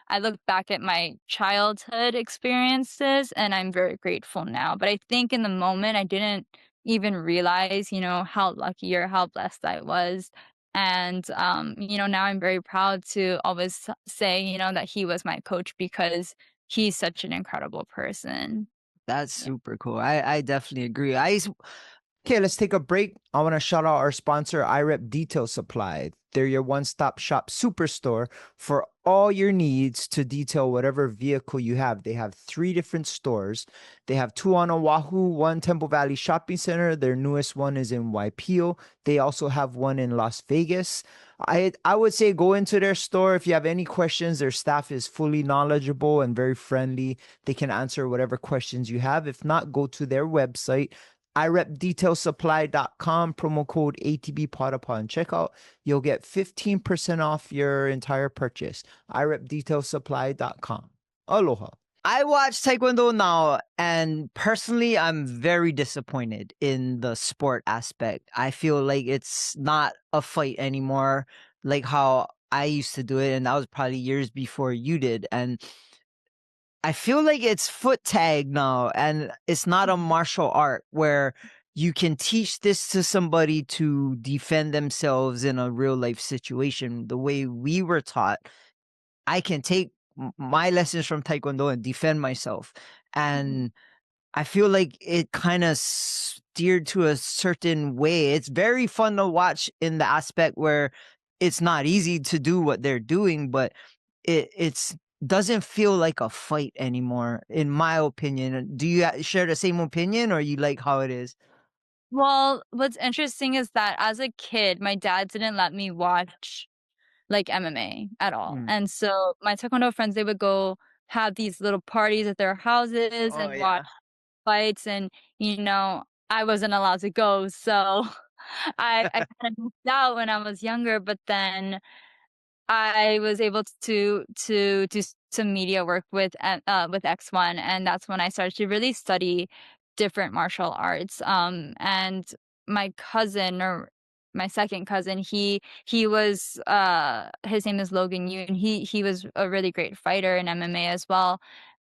I look back at my childhood experiences and I'm very grateful now. But I think in the moment I didn't even realize, how lucky or how blessed I was. And now I'm very proud to always say, that he was my coach because he's such an incredible person. That's Yeah. super cool. I definitely agree. Okay, let's take a break. I want to shout out our sponsor, iRep Detail Supply. They're your one-stop shop superstore for all your needs to detail whatever vehicle you have. They have 3 different stores. They have 2 on Oahu, 1 Temple Valley Shopping Center. Their newest one is in Waipio. They also have one in Las Vegas. I would say go into their store if you have any questions. Their staff is fully knowledgeable and very friendly. They can answer whatever questions you have. If not, go to their website, irepdetailsupply.com, promo code ATBpod upon checkout. You'll get 15% off your entire purchase. irepdetailsupply.com. Aloha. I watch Taekwondo now, and personally, I'm very disappointed in the sport aspect. I feel like it's not a fight anymore, like how I used to do it, and that was probably years before you did. And I feel like it's foot tag now, and it's not a martial art where you can teach this to somebody to defend themselves in a real life situation. The way we were taught, I can take my lessons from Taekwondo and defend myself. And I feel like it kind of steered to a certain way. It's very fun to watch in the aspect where it's not easy to do what they're doing, but it's doesn't feel like a fight anymore, in my opinion. Do you share the same opinion, or you like how it is? Well, what's interesting is that as a kid, my dad didn't let me watch like MMA at all. Mm. And so my taekwondo friends, they would go have these little parties at their houses Oh and watch yeah. fights, and I wasn't allowed to go. So I kind of missed out when I was younger, but then I was able to do some media work with X1, and that's when I started to really study different martial arts. And my cousin, or my second cousin, he was his name is Logan Yoon. He was a really great fighter in MMA as well.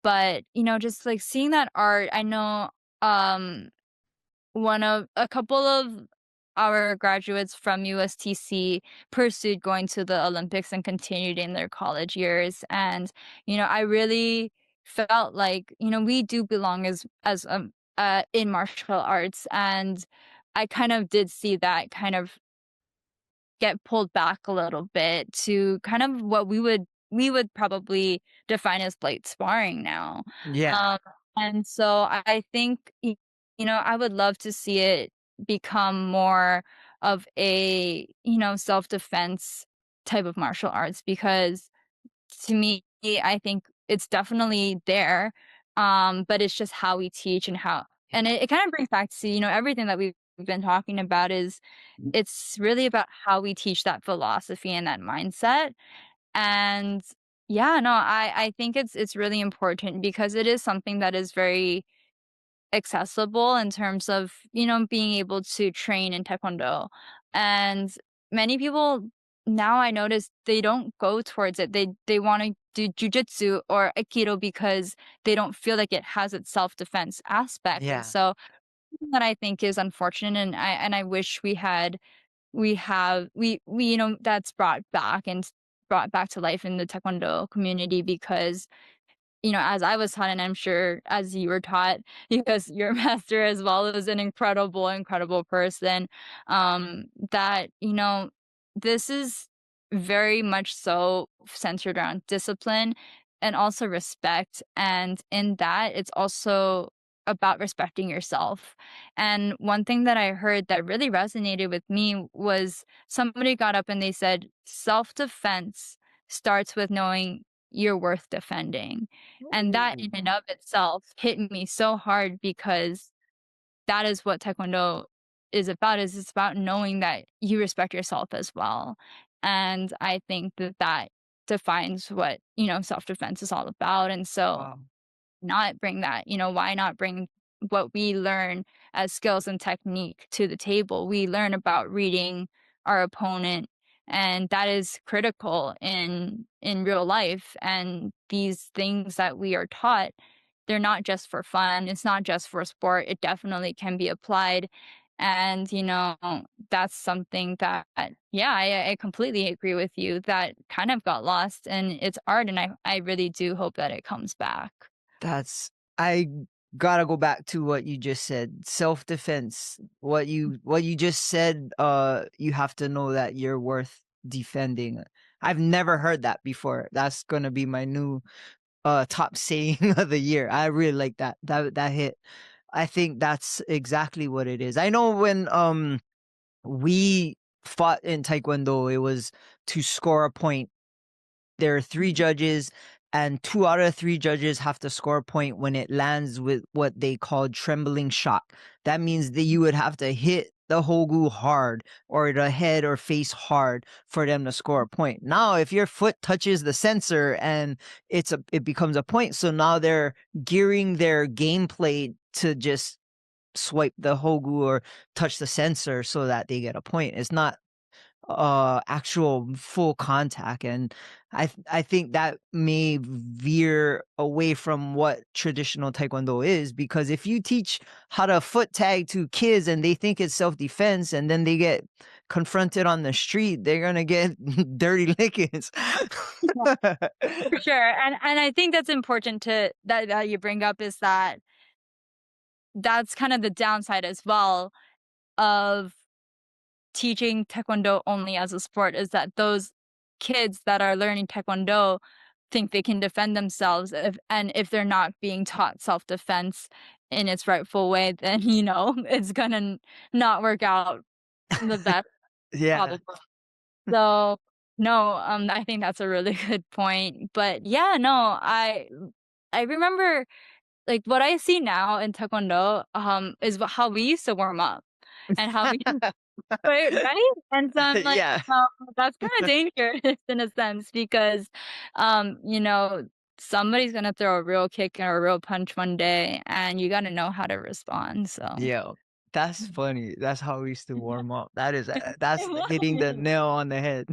But just like seeing that art, I know um one of a couple of our graduates from USTC pursued going to the Olympics and continued in their college years. And, I really felt like, we do belong as in martial arts. And I kind of did see that kind of get pulled back a little bit to kind of what we would probably define as light sparring now. Yeah. Um, and so I think I would love to see it become more of a, self-defense type of martial arts, because to me, I think it's definitely there. But it's just how we teach and how, and it kind of brings back to, everything that we've been talking about is it's really about how we teach that philosophy and that mindset. And yeah, no, I think it's really important because it is something that is very accessible in terms of, being able to train in taekwondo. And many people now, I notice, they don't go towards it. They want to do jujitsu or aikido because they don't feel like it has its self-defense aspect. And Yeah. so that I think is unfortunate, and I wish we have that's brought back to life in the taekwondo community, because as I was taught, and I'm sure as you were taught, because your master as well is an incredible, incredible person, that, this is very much so centered around discipline, and also respect. And in that, it's also about respecting yourself. And one thing that I heard that really resonated with me was somebody got up and they said, self defense starts with knowing you're worth defending. And that in Ooh. and of itself hit me so hard because that is what taekwondo is about, is it's about knowing that you respect yourself as well. And I think that that defines what, self-defense is all about. And so Wow. not bring that, why not bring what we learn as skills and technique to the table? We learn about reading our opponent, and that is critical in real life. And these things that we are taught, they're not just for fun, it's not just for sport, it definitely can be applied. And that's something that, yeah, I completely agree with you, that kind of got lost in its art, and I really do hope that it comes back. That's I gotta go back to what you just said. Self-defense. What you just said, you have to know that you're worth defending. I've never heard that before. That's gonna be my new top saying of the year. I really like that. That hit. I think that's exactly what it is. I know when we fought in Taekwondo, it was to score a point. There are three Mhm. judges, and two out of three judges have to score a point when it lands with what they call trembling shock. That means that you would have to hit the hogu hard or the head or face hard for them to score a point. Now, if your foot touches the sensor and it becomes a point. So now they're gearing their gameplay to just swipe the hogu or touch the sensor so that they get a point. It's not actual full contact, and I think that may veer away from what traditional taekwondo is, because if you teach how to foot tag to kids and they think it's self-defense and then they get confronted on the street, they're gonna get dirty lickings. Yeah, for sure. And I think that's important to that you bring up, is that that's kind of the downside as well of teaching taekwondo only as a sport, is that those kids that are learning taekwondo think they can defend themselves, if they're not being taught self-defense in its rightful way, then it's gonna not work out the best, Yeah. probably. So no, I think that's a really good point. But yeah, no, I remember, like, what I see now in taekwondo is how we used to warm up and how we right? And so I'm like, Yeah. well, that's kinda dangerous in a sense because, you know, somebody's gonna throw a real kick or a real punch one day, and you gotta know how to respond, so Yeah, that's Mhm. funny. That's how we used to Yeah. warm up. That's It hitting the was. nail on the head.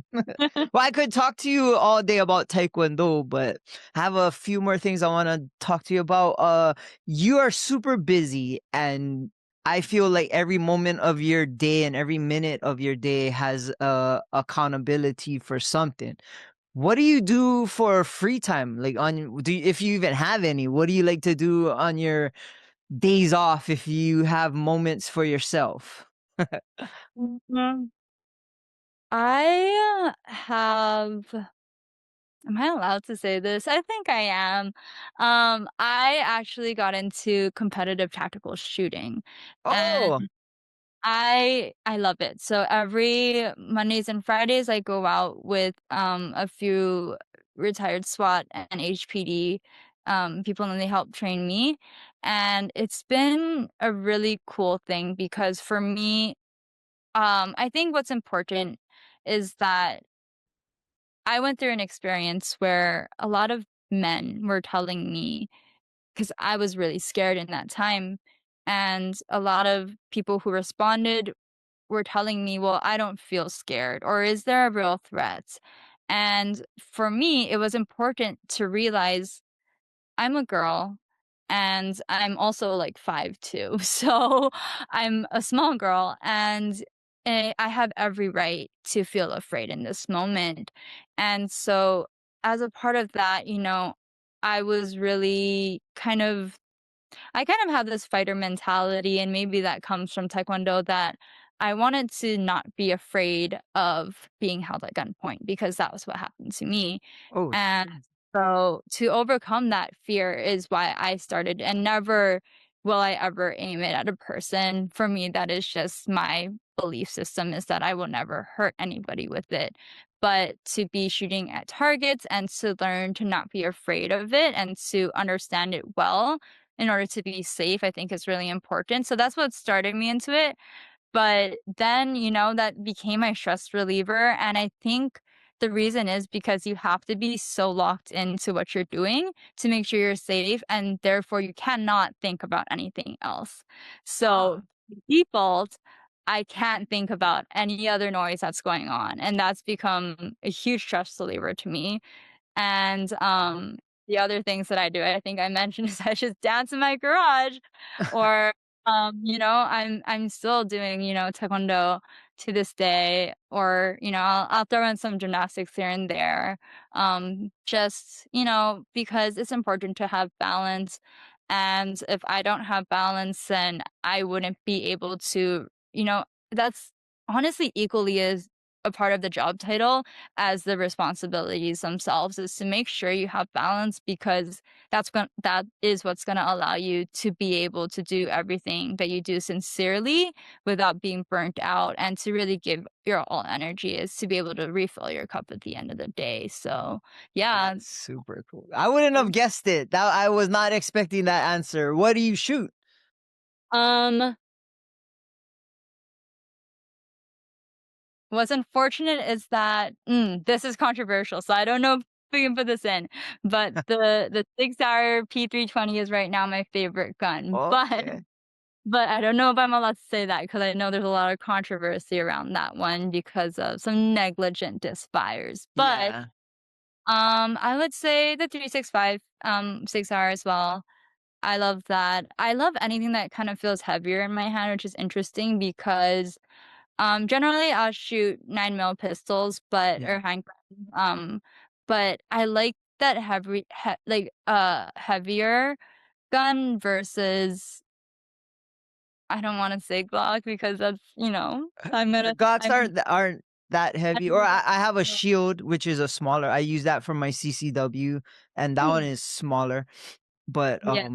Well, I could talk to you all day about Taekwondo, but I have a few more things I want to talk to you about. You are super busy, and I feel like every moment of your day and every minute of your day has accountability for something. What do you do for free time? Like if you even have any, what do you like to do on your days off if you have moments for yourself? Mhm. I have am I allowed to say this? I think I am. I actually got into competitive tactical shooting, and Oh, I love it. So every Mondays and Fridays, I go out with a few retired SWAT and HPD people, and they help train me. And it's been a really cool thing because for me, I think what's important is that I went through an experience where a lot of men were telling me, because I was really scared in that time, and a lot of people who responded were telling me, "Well, I don't feel scared," or "Is there a real threat?" And for me, it was important to realize I'm a girl and I'm also like 5'2". So I'm a small girl, and I have every right to feel afraid in this moment. And so as a part of that, I was really I kind of have this fighter mentality, and maybe that comes from Taekwondo, that I wanted to not be afraid of being held at gunpoint because that was what happened to me. oh And shit. So to overcome that fear is why I started, and never will I ever aim it at a person. For me, that is just my belief system, is that I will never hurt anybody with it. But to be shooting at targets and to learn to not be afraid of it and to understand it well in order to be safe, I think is really important. So that's what started me into it. But then, that became my stress reliever, and I think the reason is because you have to be so locked into what you're doing to make sure you're safe, and therefore you cannot think about anything else. So, default, I can't think about any other noise that's going on, and that's become a huge stress reliever to me. And, the other things that I do, I think I mentioned, is I just dance in my garage, or, I'm still doing, taekwondo to this day, or, I'll throw in some gymnastics here and there, just, because it's important to have balance, and if I don't have balance, then I wouldn't be able to, that's honestly equally as a part of the job title as the responsibilities themselves, is to make sure you have balance, because that is what's going to allow you to be able to do everything that you do sincerely without being burnt out, and to really give your all energy, is to be able to refill your cup at the end of the day. So yeah. That's super cool. I wouldn't have guessed it. That I was not expecting that answer. What do you shoot? um What's unfortunate is that, this is controversial, so I don't know if we can put this in, but the Sig Sauer P320 is right now my favorite gun, but Okay. but I don't know if I'm allowed to say that, because I know there's a lot of controversy around that one because of some negligent disfires. But, Yeah. I would say the 365, 6 hour as well. I love that. I love anything that kind of feels heavier in my hand, which is interesting because, generally I'll shoot 9 mil pistols, but Yeah. or handgun, but I like that heavier gun versus, I don't wanna say Glock, because that's, I'm The gonna Glocks I'm aren't that heavy. Or I'm I have a shield, which is a smaller. I use that for my CCW, and that one mm, is smaller. But yeah.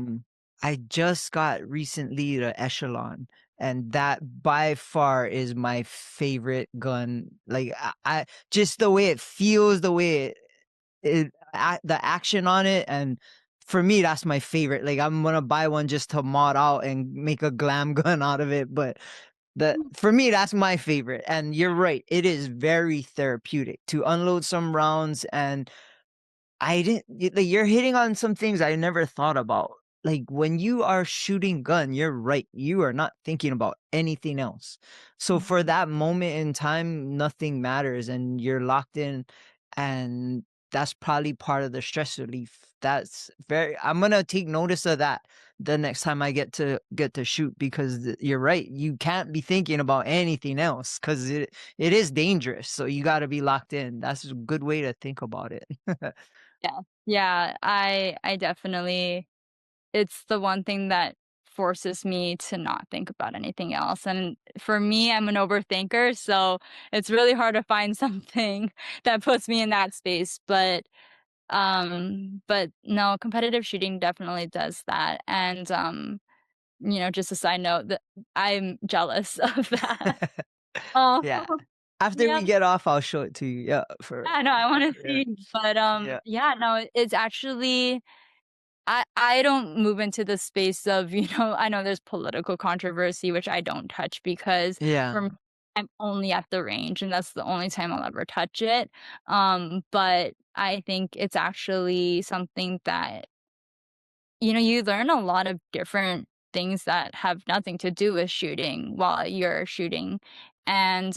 I just got recently the Echelon, and that by far is my favorite gun. Like I just the way it feels, the way the action on it, and for me that's my favorite. Like I'm gonna buy one just to mod out and make a glam gun out of it. But for me that's my favorite. And you're right, it is very therapeutic to unload some rounds. And like, you're hitting on some things I never thought about. Like when you are shooting gun, you're right. You are not thinking about anything else. So for that moment in time, nothing matters and you're locked in. And that's probably part of the stress relief. I'm gonna take notice of that the next time I get to shoot, because you're right. You can't be thinking about anything else because it is dangerous. So you gotta be locked in. That's a good way to think about it. Yeah. Yeah, I definitely, it's the one thing that forces me to not think about anything else, and for me, I'm an overthinker, so it's really hard to find something that puts me in that space, but no, competitive shooting definitely does that, and, just a side note, that I'm jealous of that. Oh, Yeah. After yeah. we get off, I'll show it to you. Yeah, Yeah, no, I wanna yeah, see, but, yeah, yeah, no, it's actually, I don't move into the space of, I know there's political controversy, which I don't touch, because yeah. for me, I'm only at the range, and that's the only time I'll ever touch it, but I think it's actually something that, you learn a lot of different things that have nothing to do with shooting while you're shooting, and,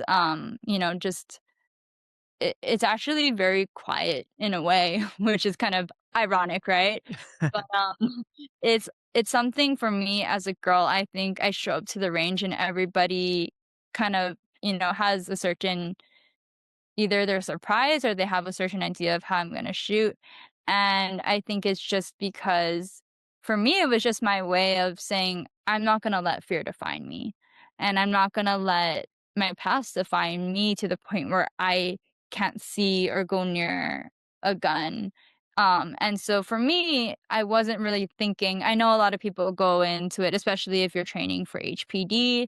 just it's actually very quiet in a way, which is kind of ironic, right? But, it's something for me as a girl. I think I show up to the range and everybody kind of, has a certain, either they're surprised or they have a certain idea of how I'm gonna shoot, and I think it's just because, for me, it was just my way of saying, "I'm not gonna let fear define me, and I'm not gonna let my past define me to the point where I can't see or go near a gun." And so for me, I wasn't really thinking. I know a lot of people go into it, especially if you're training for HPD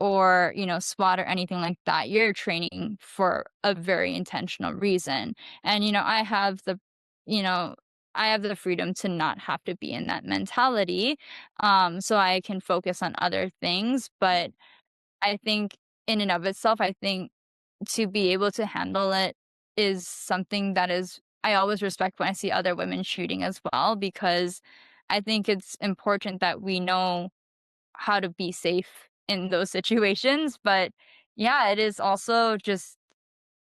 or, SWAT or anything like that. You're training for a very intentional reason. And, you know, I have the freedom to not have to be in that mentality. So I can focus on other things. But I think in and of itself, I think to be able to handle it is something that is I always respect when I see other women shooting as well, because I think it's important that we know how to be safe in those situations. But yeah, it is also just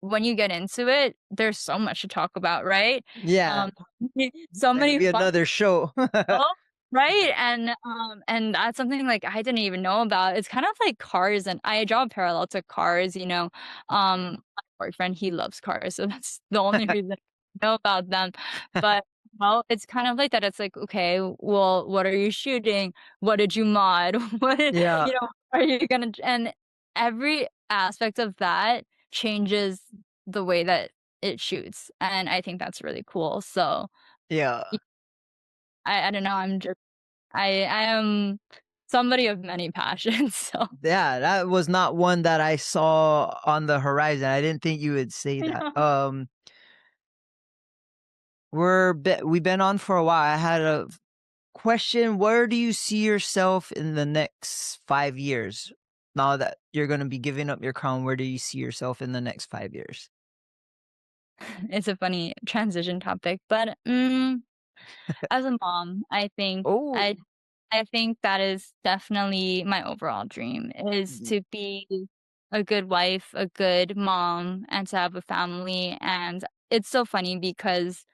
when you get into it, there's so much to talk about, right? Yeah, Um, so that could many be fun another show. Oh, right, and that's something, like, I didn't even know about. It's kind of like cars, and I draw a parallel to cars, my boyfriend, he loves cars, so that's the only reason I know about them, but, well, it's kind of like that. It's like, "Okay, well, what are you shooting? What did you mod? What Yeah, are you gonna" and every aspect of that changes the way that it shoots, and I think that's really cool. So, yeah. y I don't know, I am somebody of many passions, so Yeah, that was not one that I saw on the horizon. I didn't think you would say that. We've been on for a while. I had a question. Where do you see yourself in the next 5 years? Now that you're going to be giving up your crown, where do you see yourself in the next 5 years? it's a funny transition topic, but, as a mom, Oh, I think that is definitely my overall dream, is y- to be a good wife, a good mom, and to have a family. And it's so funny because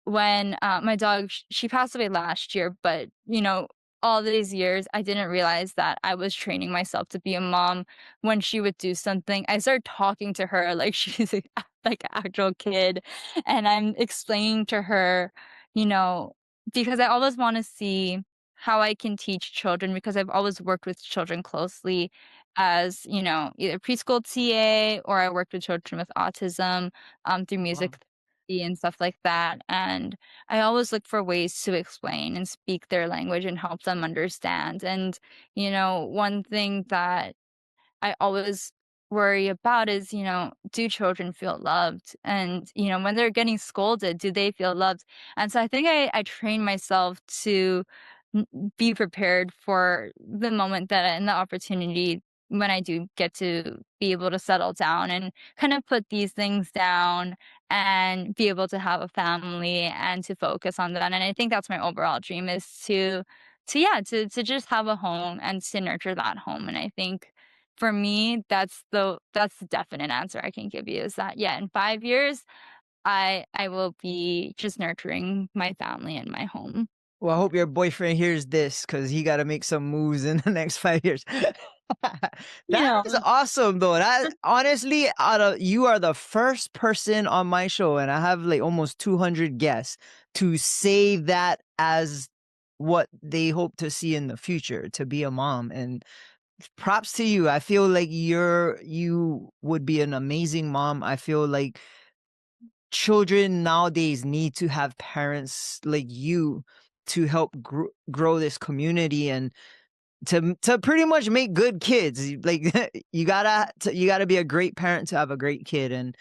when, my dog, she passed away last year, but, all these years, I didn't realize that I was training myself to be a mom. When she would do something, I started talking to her like she's like an actual kid, and I'm explaining to her, you know, because I always wanna see how I can teach children, because I've always worked with children closely as, either preschool TA, or I worked with children with autism, through wow. music therapy and stuff like that. And I always look for ways to explain and speak their language and help them understand. And, one thing that I always worry about is, do children feel loved? And, when they're getting scolded, do they feel loved? And so I think I train myself to be prepared for the moment that and the opportunity when I do get to be able to settle down and kind of put these things down and be able to have a family and to focus on that. And I think that's my overall dream, is to just have a home and to nurture that home. And I think for me, that's the definite answer I can give you, is that, yeah, in 5 years, I will be just nurturing my family and my home. Well, I hope your boyfriend hears this because he got to make some moves in the next 5 years. You That know, is awesome, though. That honestly, out of you are the first person on my show, and I have like almost 200 guests to say that as what they hope to see in the future, to be a mom. And props to you. I feel like you would be an amazing mom. I feel like children nowadays need to have parents like you to help grow this community and to pretty much make good kids. Like you gotta be a great parent to have a great kid, and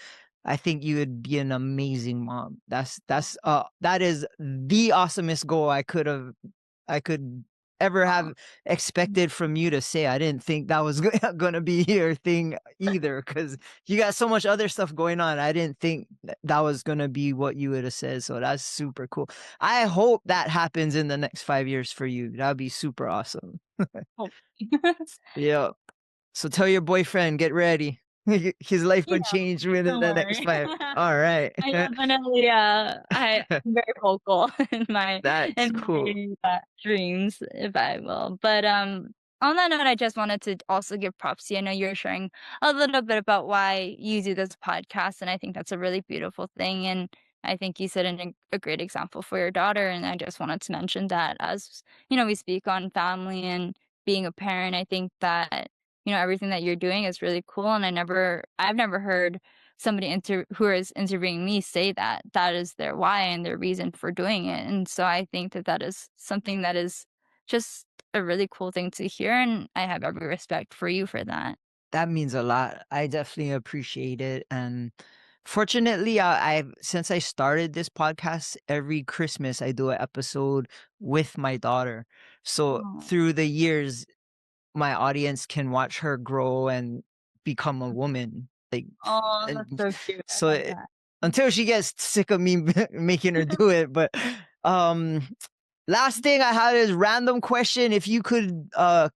I think you would be an amazing mom. That is the awesomest goal I could ever aw. have expected from you to say. I didn't think that was gonna be your thing either, because you got so much other stuff going on. I didn't think that was gonna be what you would have said. So that's super cool. I hope that happens in the next 5 years for you. That'd be super awesome. Oh. Yeah. So tell your boyfriend, get ready. His life Yeah, gonna change within don't the next worry. five. All right. I definitely, I'm very vocal That's in cool. my, dreams, if I will. But, on that note, I just wanted to also give props to you. I know you're sharing a little bit about why you do this podcast, and I think that's a really beautiful thing. And I think you set a great example for your daughter. And I just wanted to mention that, as we speak on family and being a parent. I think that everything that you're doing is really cool. And I've never heard somebody who is interviewing me say that that is their why and their reason for doing it. And so I think that that is something that is just a really cool thing to hear, and I have every respect for you for that. That means a lot. I definitely appreciate it. And fortunately, I've since I started this podcast, every Christmas I do an episode with my daughter. So Oh, through the years, my audience can watch her grow and become a woman. Like, oh, that's and so cute. I so love it, that. until she gets sick of me making her do it. But um, last thing I had is random question. If you could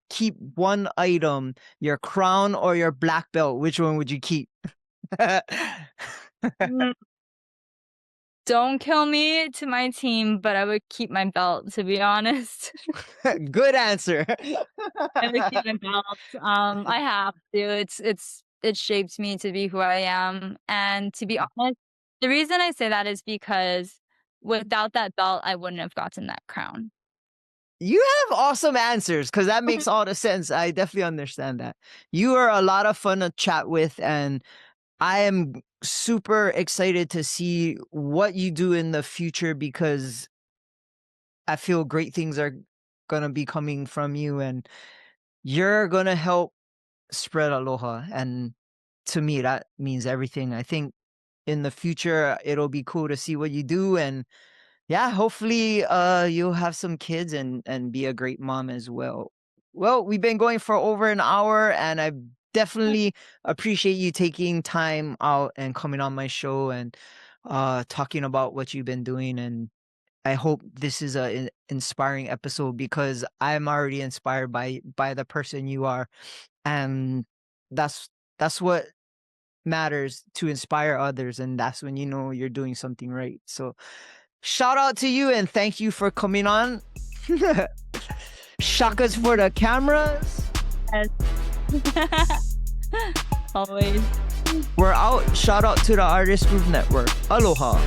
keep one item, your crown or your black belt, which one would you keep? Mm, don't kill me to my team, but I would keep my belt, to be honest. Good answer. I would keep my belt. I have to. It shapes me to be who I am. And to be honest, the reason I say that is because without that belt, I wouldn't have gotten that crown. You have awesome answers because that makes all the sense. I definitely understand that. You are a lot of fun to chat with, and I am super excited to see what you do in the future because I feel great things are gonna be coming from you, and you're gonna help spread aloha. And to me, that means everything. I think in the future, it'll be cool to see what you do, and yeah, hopefully you'll have some kids and be a great mom as well. Well, we've been going for over an hour, and I definitely appreciate you taking time out and coming on my show and talking about what you've been doing. And I hope this is a inspiring episode because I'm already inspired by the person you are, and that's that's what matters, to inspire others, and that's when you know you're doing something right. So shout out to you and thank you for coming on. Shakas for the cameras. Yes. Always. We're out. Shout out to the Artist Group Network. Aloha.